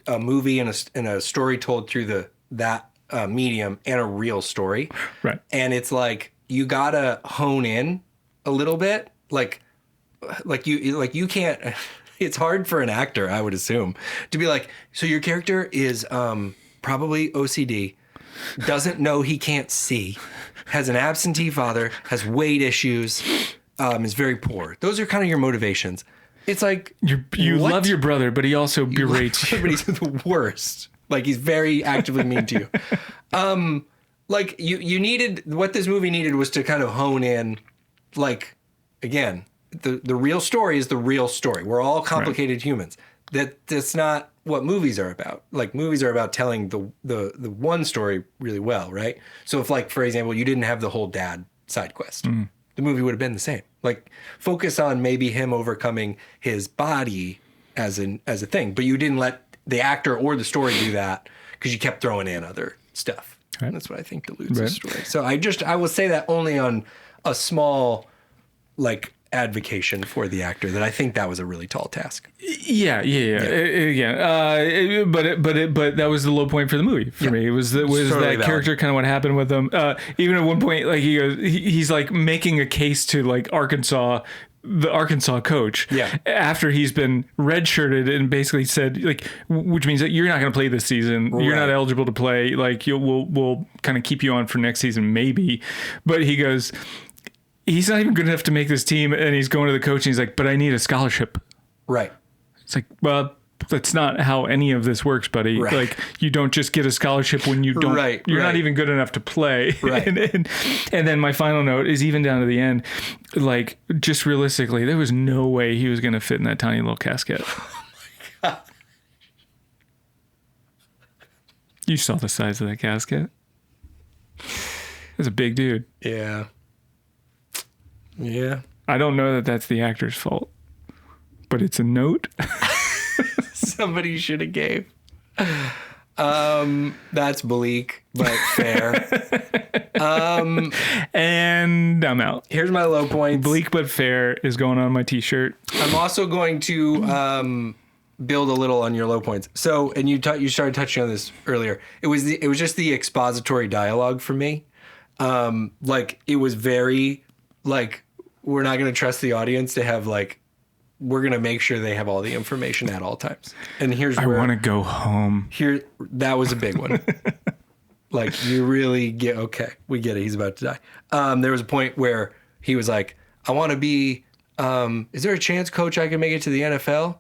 a movie and a story told through that medium and a real story, right? And it's like you gotta hone in a little bit, like you can't. It's hard for an actor, I would assume, to be like, so your character is probably OCD, doesn't know he can't see, has an absentee father, has weight issues, is very poor. Those are kind of your motivations. It's like you love your brother, but he also berates you. But he's the worst. Like, he's very actively mean to you. Like, you needed, what this movie needed was to kind of hone in, like, again, the real story is the real story. We're all complicated humans. That's not what movies are about. Like, movies are about telling the one story really well, right? So if, like, for example, you didn't have the whole dad side quest, the movie would have been the same. Like, focus on maybe him overcoming his body as a thing, but you didn't let the actor or the story do that because you kept throwing in other stuff. Right. And that's what I think dilutes the story. So I will say that only on a small, like, advocation for the actor, that I think that was a really tall task. Yeah. But that was the low point for the movie for me. It was totally that valid. Character, kind of what happened with him. Even at one point, like, he's like making a case to, like, the Arkansas coach, after he's been redshirted and basically said, like, which means that you're not going to play this season. Right. You're not eligible to play. Like, we'll kind of keep you on for next season, maybe. But he goes, he's not even good enough to make this team. And he's going to the coach and he's like, but I need a scholarship. Right. It's like, well, that's not how any of this works, buddy. Right. Like, you don't just get a scholarship when you don't, you're not even good enough to play. Right. and then my final note is, even down to the end, like, just realistically, there was no way he was going to fit in that tiny little casket. Oh my God. You saw the size of that casket. It's a big dude. Yeah. Yeah. I don't know that that's the actor's fault, but it's a note. Somebody should have gave. That's bleak, but fair. And I'm out. Here's my low points. Bleak but fair is going on my t-shirt. I'm also going to build a little on your low points. So, and you started touching on this earlier. It was just the expository dialogue for me. Like, it was very, like, we're not going to trust the audience to have, like, we're going to make sure they have all the information at all times. And here's where I want to go home. That was a big one. Like, you really get, okay, we get it. He's about to die. There was a point where he was like, I want to be, is there a chance, coach, I can make it to the NFL?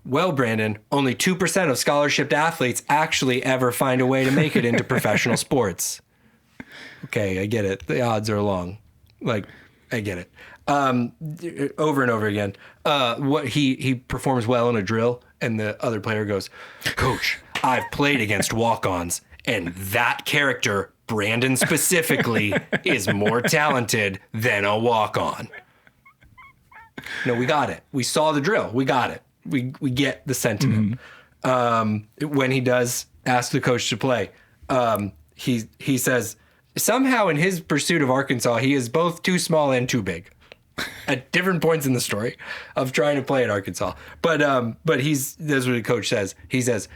Well, Brandon, only 2% of scholarship athletes actually ever find a way to make it into professional sports. Okay, I get it. The odds are long. Like, I get it. Over and over again. What he performs well in a drill, and the other player goes, Coach, I've played against walk-ons, and that character, Brandon specifically, is more talented than a walk-on. No, we got it. We saw the drill. We got it. We get the sentiment. When he does ask the coach to play, he says, somehow in his pursuit of Arkansas, he is both too small and too big. At different points in the story of trying to play at Arkansas. But that's what the coach says. He says,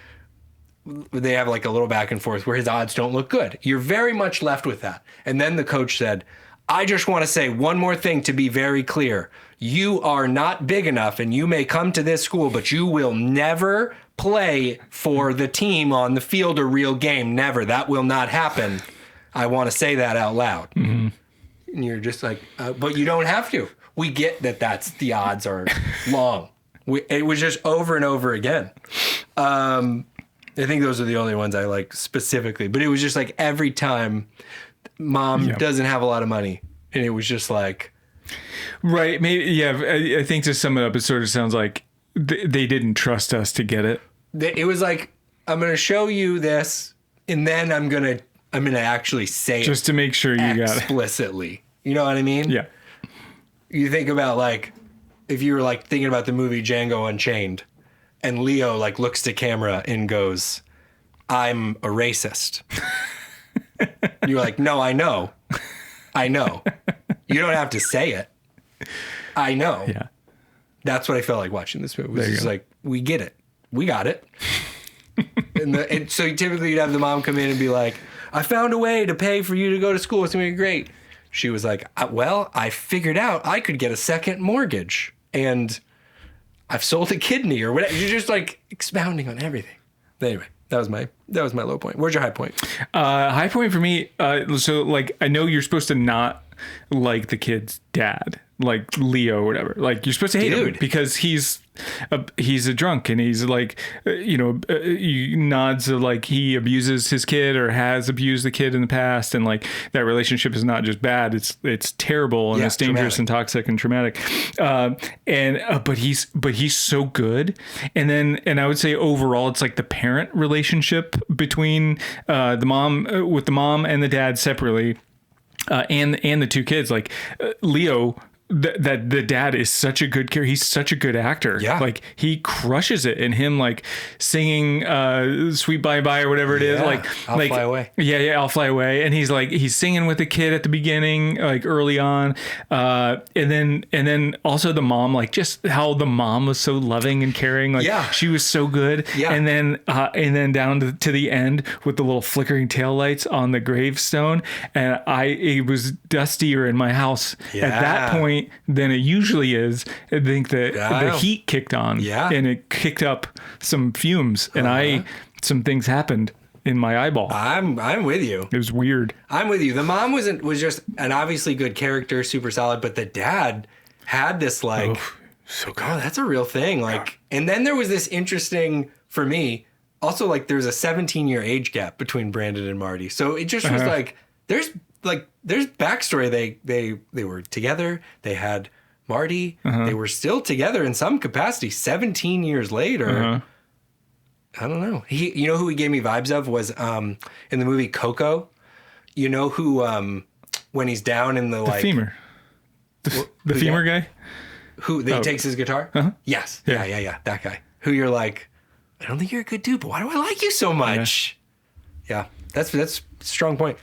they have like a little back and forth where his odds don't look good. You're very much left with that. And then the coach said, I just want to say one more thing to be very clear. You are not big enough, and you may come to this school, but you will never play for the team on the field, a real game. Never. That will not happen. I want to say that out loud. Mm-hmm. And you're just like, but you don't have to. We get that the odds are long. It was just over and over again. I think those are the only ones I like specifically. But it was just like every time, mom doesn't have a lot of money. And it was just like. Right. Maybe. Yeah. I think to sum it up, it sort of sounds like they didn't trust us to get it. It was like, I'm going to show you this, and then I'm going to actually say just to make sure you got it explicitly. You know what I mean? Yeah. You think about, like, if you were like thinking about the movie Django Unchained, and Leo like looks to camera and goes, I'm a racist. You're like, no, I know. You don't have to say it. I know. Yeah. That's what I felt like watching this movie. It was just like, we get it. We got it. and so typically you'd have the mom come in and be like, I found a way to pay for you to go to school. It's going to be great. She was like, well, I figured out I could get a second mortgage, and I've sold a kidney or whatever. You're just like expounding on everything. Anyway, That was my low point. Where's your high point? High point for me. So like, I know you're supposed to not like the kid's dad, like Leo or whatever. Like you're supposed to hate him because he's a drunk and he's like, nods like he abuses his kid or has abused the kid in the past, and like that relationship is not just bad, it's terrible and it's dangerous and toxic and traumatic. But he's so good. And I would say overall it's like the parent relationship between the mom and the dad separately. And the two kids, like Leo, that the dad is such a good character. He's such a good actor. Yeah. Like he crushes it, and him like singing Sweet Bye Bye or whatever it is. Like I'll Fly Away. Yeah, I'll Fly Away. And he's singing with the kid at the beginning, like early on. And then also the mom, like just how the mom was so loving and caring. Like she was so good. Yeah. And then down to the end with the little flickering taillights on the gravestone. And it was dustier in my house at that point than it usually is. I think the heat kicked on and it kicked up some fumes and some things happened in my eyeball. I'm with you. It was weird. I'm with you. The mom was just an obviously good character, super solid, but the dad had this like, that's a real thing. Like, and then there was this interesting, for me, also like there's a 17-year age gap between Brandon and Marty. So it just was like, there's backstory. They were together. They had Marty. They were still together in some capacity 17 years later. I don't know. You know who he gave me vibes of was in the movie Coco. You know who when he's down in the like femur. The femur guy? Who takes his guitar? Yes. Yeah. That guy. Who you're like, I don't think you're a good dude, but why do I like you so much? Yeah. That's a strong point.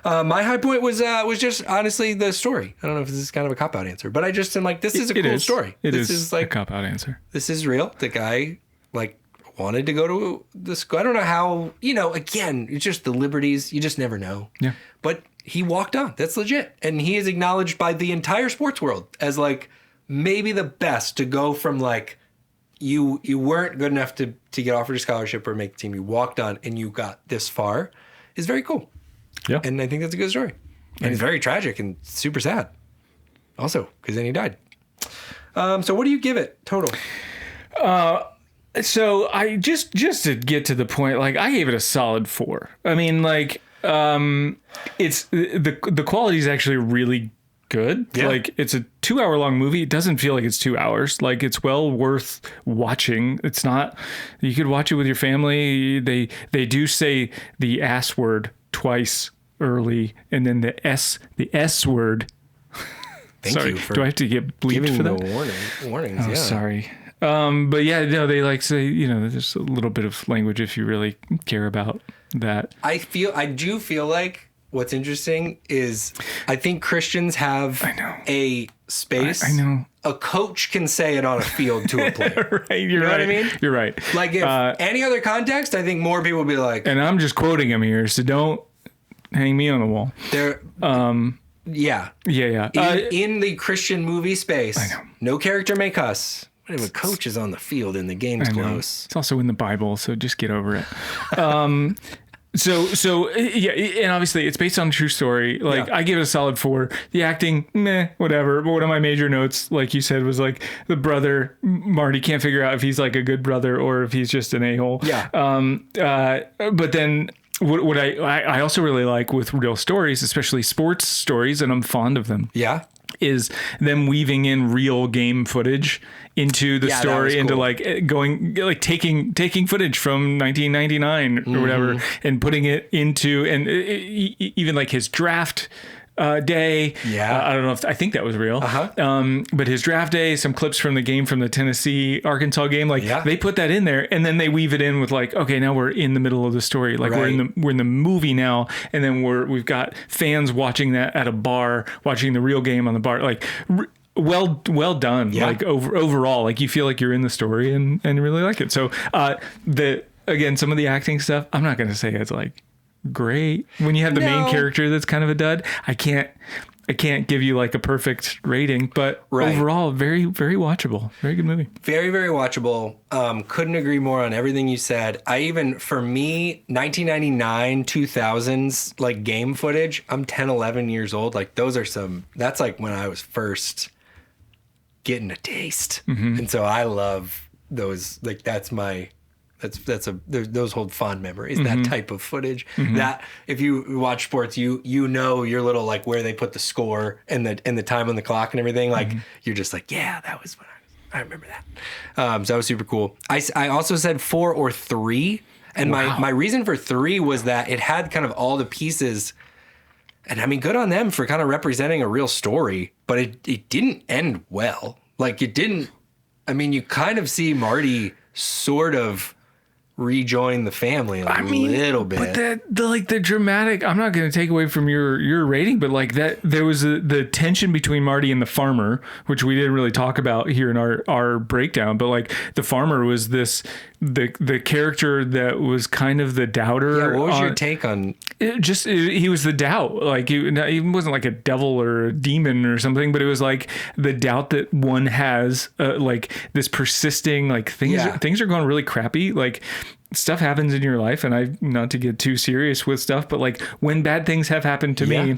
My high point was just honestly the story. I don't know if this is kind of a cop-out answer, but I just am like, this is a cool story. This is like a cop-out answer. This is real. The guy like wanted to go to the school. I don't know how, again, it's just the liberties. You just never know. Yeah. But he walked on. That's legit. And he is acknowledged by the entire sports world as like maybe the best to go from like, you weren't good enough to get offered a scholarship or make the team. You walked on and you got this far. Is very cool. Yeah. And I think that's a good story. And it's very tragic and super sad. Also, because then he died. So what do you give it total? So I just to get to the point, like I gave it a solid 4. I mean, like it's the quality is actually really good. Yeah. Like it's a 2-hour long movie. It doesn't feel like it's 2 hours. Like it's well worth watching. It's not, you could watch it with your family. They do say the ass word twice early and then the S word. Thank you for do I have to get bleeped for that? Warnings. Oh, sorry. But yeah, no, they like say, there's a little bit of language if you really care about that. I do feel like what's interesting is I think Christians have a space. I know. A coach can say it on a field to a player. Right, you're right. What I mean? You're right. Like if any other context, I think more people would be like. And I'm just quoting him here, so don't hang me on the wall. Yeah. In the Christian movie space, I know. No character may cuss. What if a coach is on the field and the game's close? It's also in the Bible, so just get over it. So yeah, and obviously it's based on a true story. Like I give it a solid 4. The acting, whatever. But one of my major notes, like you said, was like the brother Marty can't figure out if he's like a good brother or if he's just an a-hole. Yeah. But then what I also really like with real stories, especially sports stories, and I'm fond of them. Yeah. Is them weaving in real game footage into the story, into like going, like taking footage from 1999 or whatever and putting it into, and even like his draft day. I don't know I think that was real. But his draft day, some clips from the game, from the Tennessee Arkansas game, like they put that in there and then they weave it in with like, okay, now we're in the middle of the story. Like we're in the movie now. And then we've got fans watching that at a bar, watching the real game on the bar. Like well done. Like overall, like you feel like you're in the story and really like it. So again, some of the acting stuff, I'm not going to say it's like great when you have the main character that's kind of a dud. I can't give you like a perfect rating, but overall, very, very watchable. Very good movie. Very, very watchable. Couldn't agree more on everything you said. For me, 1999, 2000s, like game footage, I'm 10, 11 years old. Like that's like when I was first getting a taste. And so I love those, like those hold fond memories, that type of footage. That if you watch sports, you know your little, like where they put the score and the time on the clock and everything. Like you're just like, yeah, that was when I remember that. So that was super cool. I also said 4 or 3, and my reason for 3 was that it had kind of all the pieces. And I mean, good on them for kind of representing a real story, but it didn't end well. Like it didn't. I mean, you kind of see Marty sort of rejoin the family a little bit. But the dramatic, I'm not going to take away from your rating, but like that, there was the tension between Marty and the farmer, which we didn't really talk about here in our breakdown, but like the farmer was the character that was kind of the doubter. Yeah, what was your take on he was the doubt. Like he wasn't like a devil or a demon or something, but it was like the doubt that one has, like this persisting, like things are going really crappy. Like stuff happens in your life, and not to get too serious with stuff, but like when bad things have happened to me,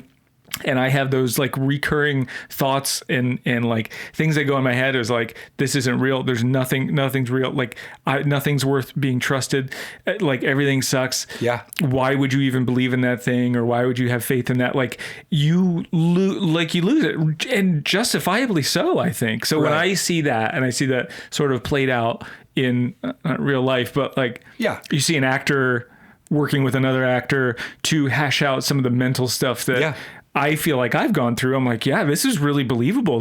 and I have those like recurring thoughts and like things that go in my head is like, this isn't real. There's nothing's real. Like nothing's worth being trusted. Like everything sucks. Yeah. Why would you even believe in that thing? Or why would you have faith in that? Like you lose it, and justifiably so, I think. So when I see that, and I see that sort of played out in not real life, but like, you see an actor working with another actor to hash out some of the mental stuff that I feel like I've gone through. I'm like, yeah, this is really believable.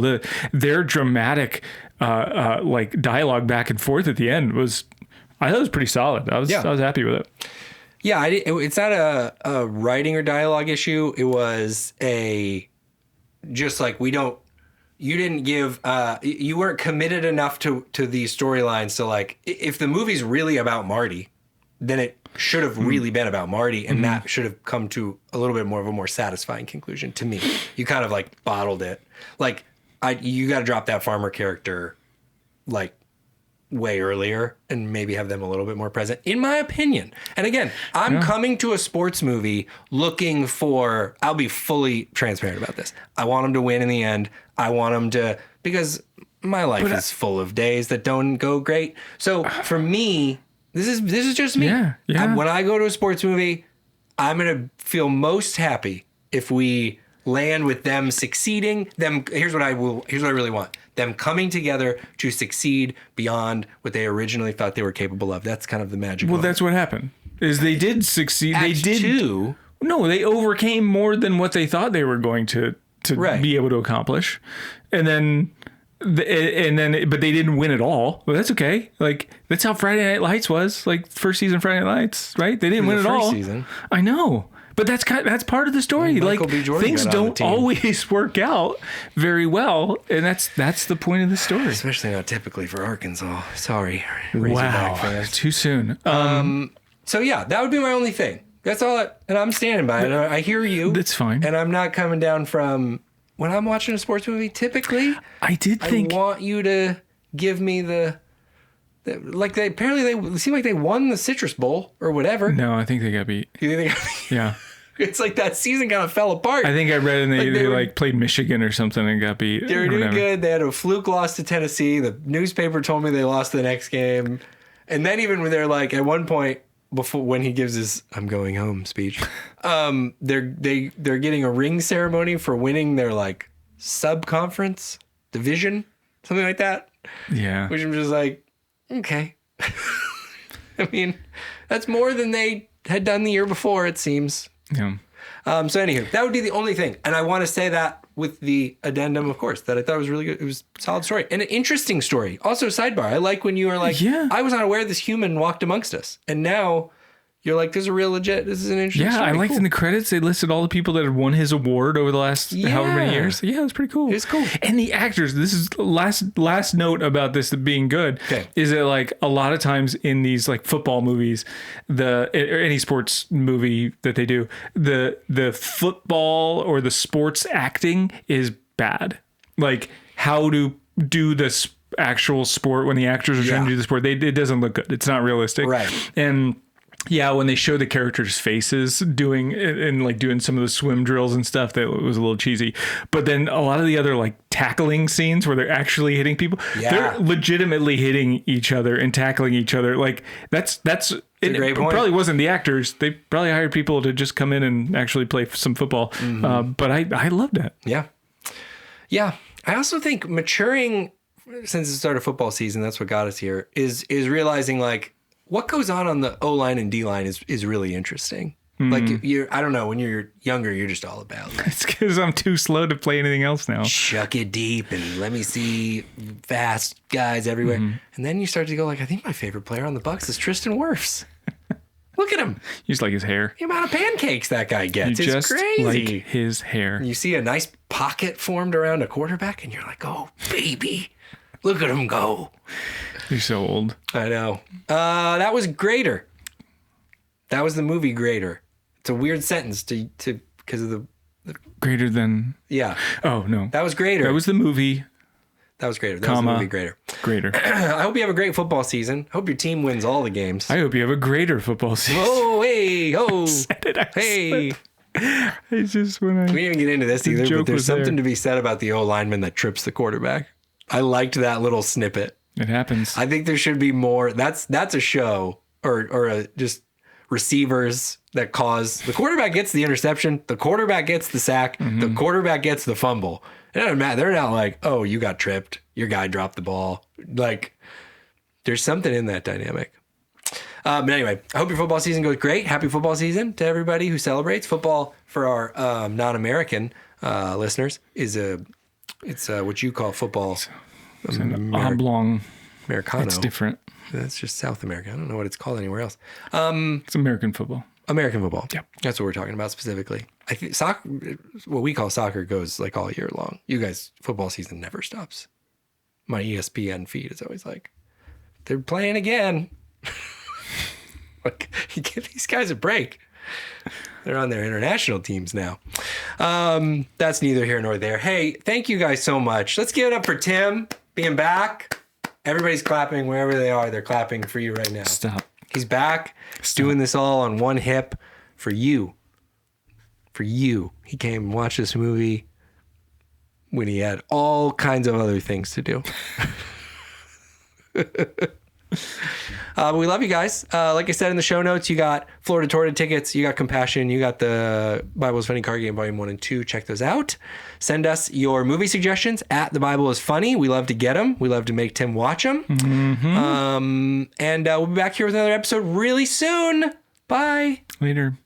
Their dramatic, like dialogue back and forth at the end I thought it was pretty solid. I was happy with it. Yeah. It's not a writing or dialogue issue. It was just like, you didn't give, you weren't committed enough to these storylines. So like, if the movie's really about Marty, then it should have really been about Marty, and that should have come to a little bit more of a more satisfying conclusion to me. You kind of like bottled it. Like you got to drop that farmer character like way earlier and maybe have them a little bit more present, in my opinion. And again, I'm coming to a sports movie looking for, I'll be fully transparent about this. I want them to win in the end. I want them to, because my life is full of days that don't go great. So for me, this is just me. Yeah. When I go to a sports movie, I'm going to feel most happy if we land with them succeeding. Here's what I really want. Them coming together to succeed beyond what they originally thought they were capable of. That's kind of the magic. Well, that's what happened. Is they did succeed. Act they did 2. No, they overcame more than what they thought they were going to be able to accomplish. And then but they didn't win at all. Well, that's okay. Like that's how Friday Night Lights was. Like first season Friday Night Lights, right? They didn't win at all. Season. I know, but that's part of the story. Like things don't always work out very well, and that's the point of the story. Especially not typically for Arkansas. Sorry. Wow, too soon. So yeah, that would be my only thing. That's all. And I'm standing by it. I hear you. That's fine. And I'm not coming down from. When I'm watching a sports movie, typically, I want you to give me they seem like they won the Citrus Bowl or whatever. No, I think they got beat. You think they got beat? Yeah. It's like that season kind of fell apart. I think I read they played Michigan or something and got beat. They were doing good. They had a fluke loss to Tennessee. The newspaper told me they lost the next game. And then even when they're like, at one point, before when he gives his "I'm going home" speech, they're getting a ring ceremony for winning their like sub-conference division, something like that. Yeah, which I'm just like, okay. I mean, that's more than they had done the year before, it seems. Yeah. So anywho, that would be the only thing, and I want to say that with the addendum, of course, that I thought was really good. It was a solid story and an interesting story. Also, sidebar, I like when you are like, I was not aware this human walked amongst us, and now You're like, this is a real legit. This is an interesting Yeah, story. I liked in the credits, they listed all the people that had won his award over the last however many years. Yeah, it was pretty cool. It's cool. And the actors, this is last note about this being good, is that like a lot of times in these like football movies, or any sports movie that they do, the football or the sports acting is bad. Like how to do this actual sport when the actors are trying to do the sport, it doesn't look good. It's not realistic. Right. And yeah, when they show the characters' faces doing some of the swim drills and stuff, that was a little cheesy. But then a lot of the other like tackling scenes where they're actually hitting people, they're legitimately hitting each other and tackling each other. Like that's it probably wasn't the actors. They probably hired people to just come in and actually play some football. But I loved that. Yeah. Yeah. I also think maturing since the start of football season, that's what got us here, is realizing like, what goes on the O-line and D-line is really interesting. Like I don't know, when you're younger, you're just all about it. It's because I'm too slow to play anything else now. Chuck it deep and let me see fast guys everywhere. And then you start to go like, I think my favorite player on the Bucs is Tristan Wirfs. Look at him. You just like his hair. The amount of pancakes that guy gets is crazy. Like his hair. You see a nice pocket formed around a quarterback and you're like, oh, baby, look at him go. You're so old. I know. That was Greater. That was the movie Greater. It's a weird sentence to because of the greater than. Yeah. Oh no. That was Greater. That was the movie. That was Greater. That was the movie Greater. Greater. I hope you have a great football season. I hope your team wins all the games. I hope you have a greater football season. Oh, hey, oh. Hey. It's just when I. We didn't get into this either, but there's something to be said about the O lineman that trips the quarterback. I liked that little snippet. It happens. I think there should be more. That's a show or just receivers that cause the quarterback gets the interception, the quarterback gets the sack, the quarterback gets the fumble. It doesn't matter. They're not like, oh, you got tripped, your guy dropped the ball. Like, there's something in that dynamic. But anyway, I hope your football season goes great. Happy football season to everybody who celebrates football. For our non-American listeners, it's what you call football. It's an oblong. Americano. It's different. That's just South America. I don't know what it's called anywhere else. It's American football. American football. Yeah. That's what we're talking about specifically. I think soccer, what we call soccer, goes like all year long. You guys, football season never stops. My ESPN feed is always like, they're playing again. Like, you give these guys a break. They're on their international teams now. That's neither here nor there. Hey, thank you guys so much. Let's give it up for Tim being back. Everybody's clapping wherever they are. They're clapping for you right now. Stop. He's back. He's doing this all on one hip for you. For you. He came and watched this movie when he had all kinds of other things to do. But we love you guys. Like I said in the show notes, you got Florida Torrid tickets, you got Compassion, you got the Bible is Funny card game volume 1 and 2. Check those out. Send us your movie suggestions at The Bible is Funny. We love to get them. We love to make Tim watch them. And we'll be back here with another episode really soon. Bye. Later.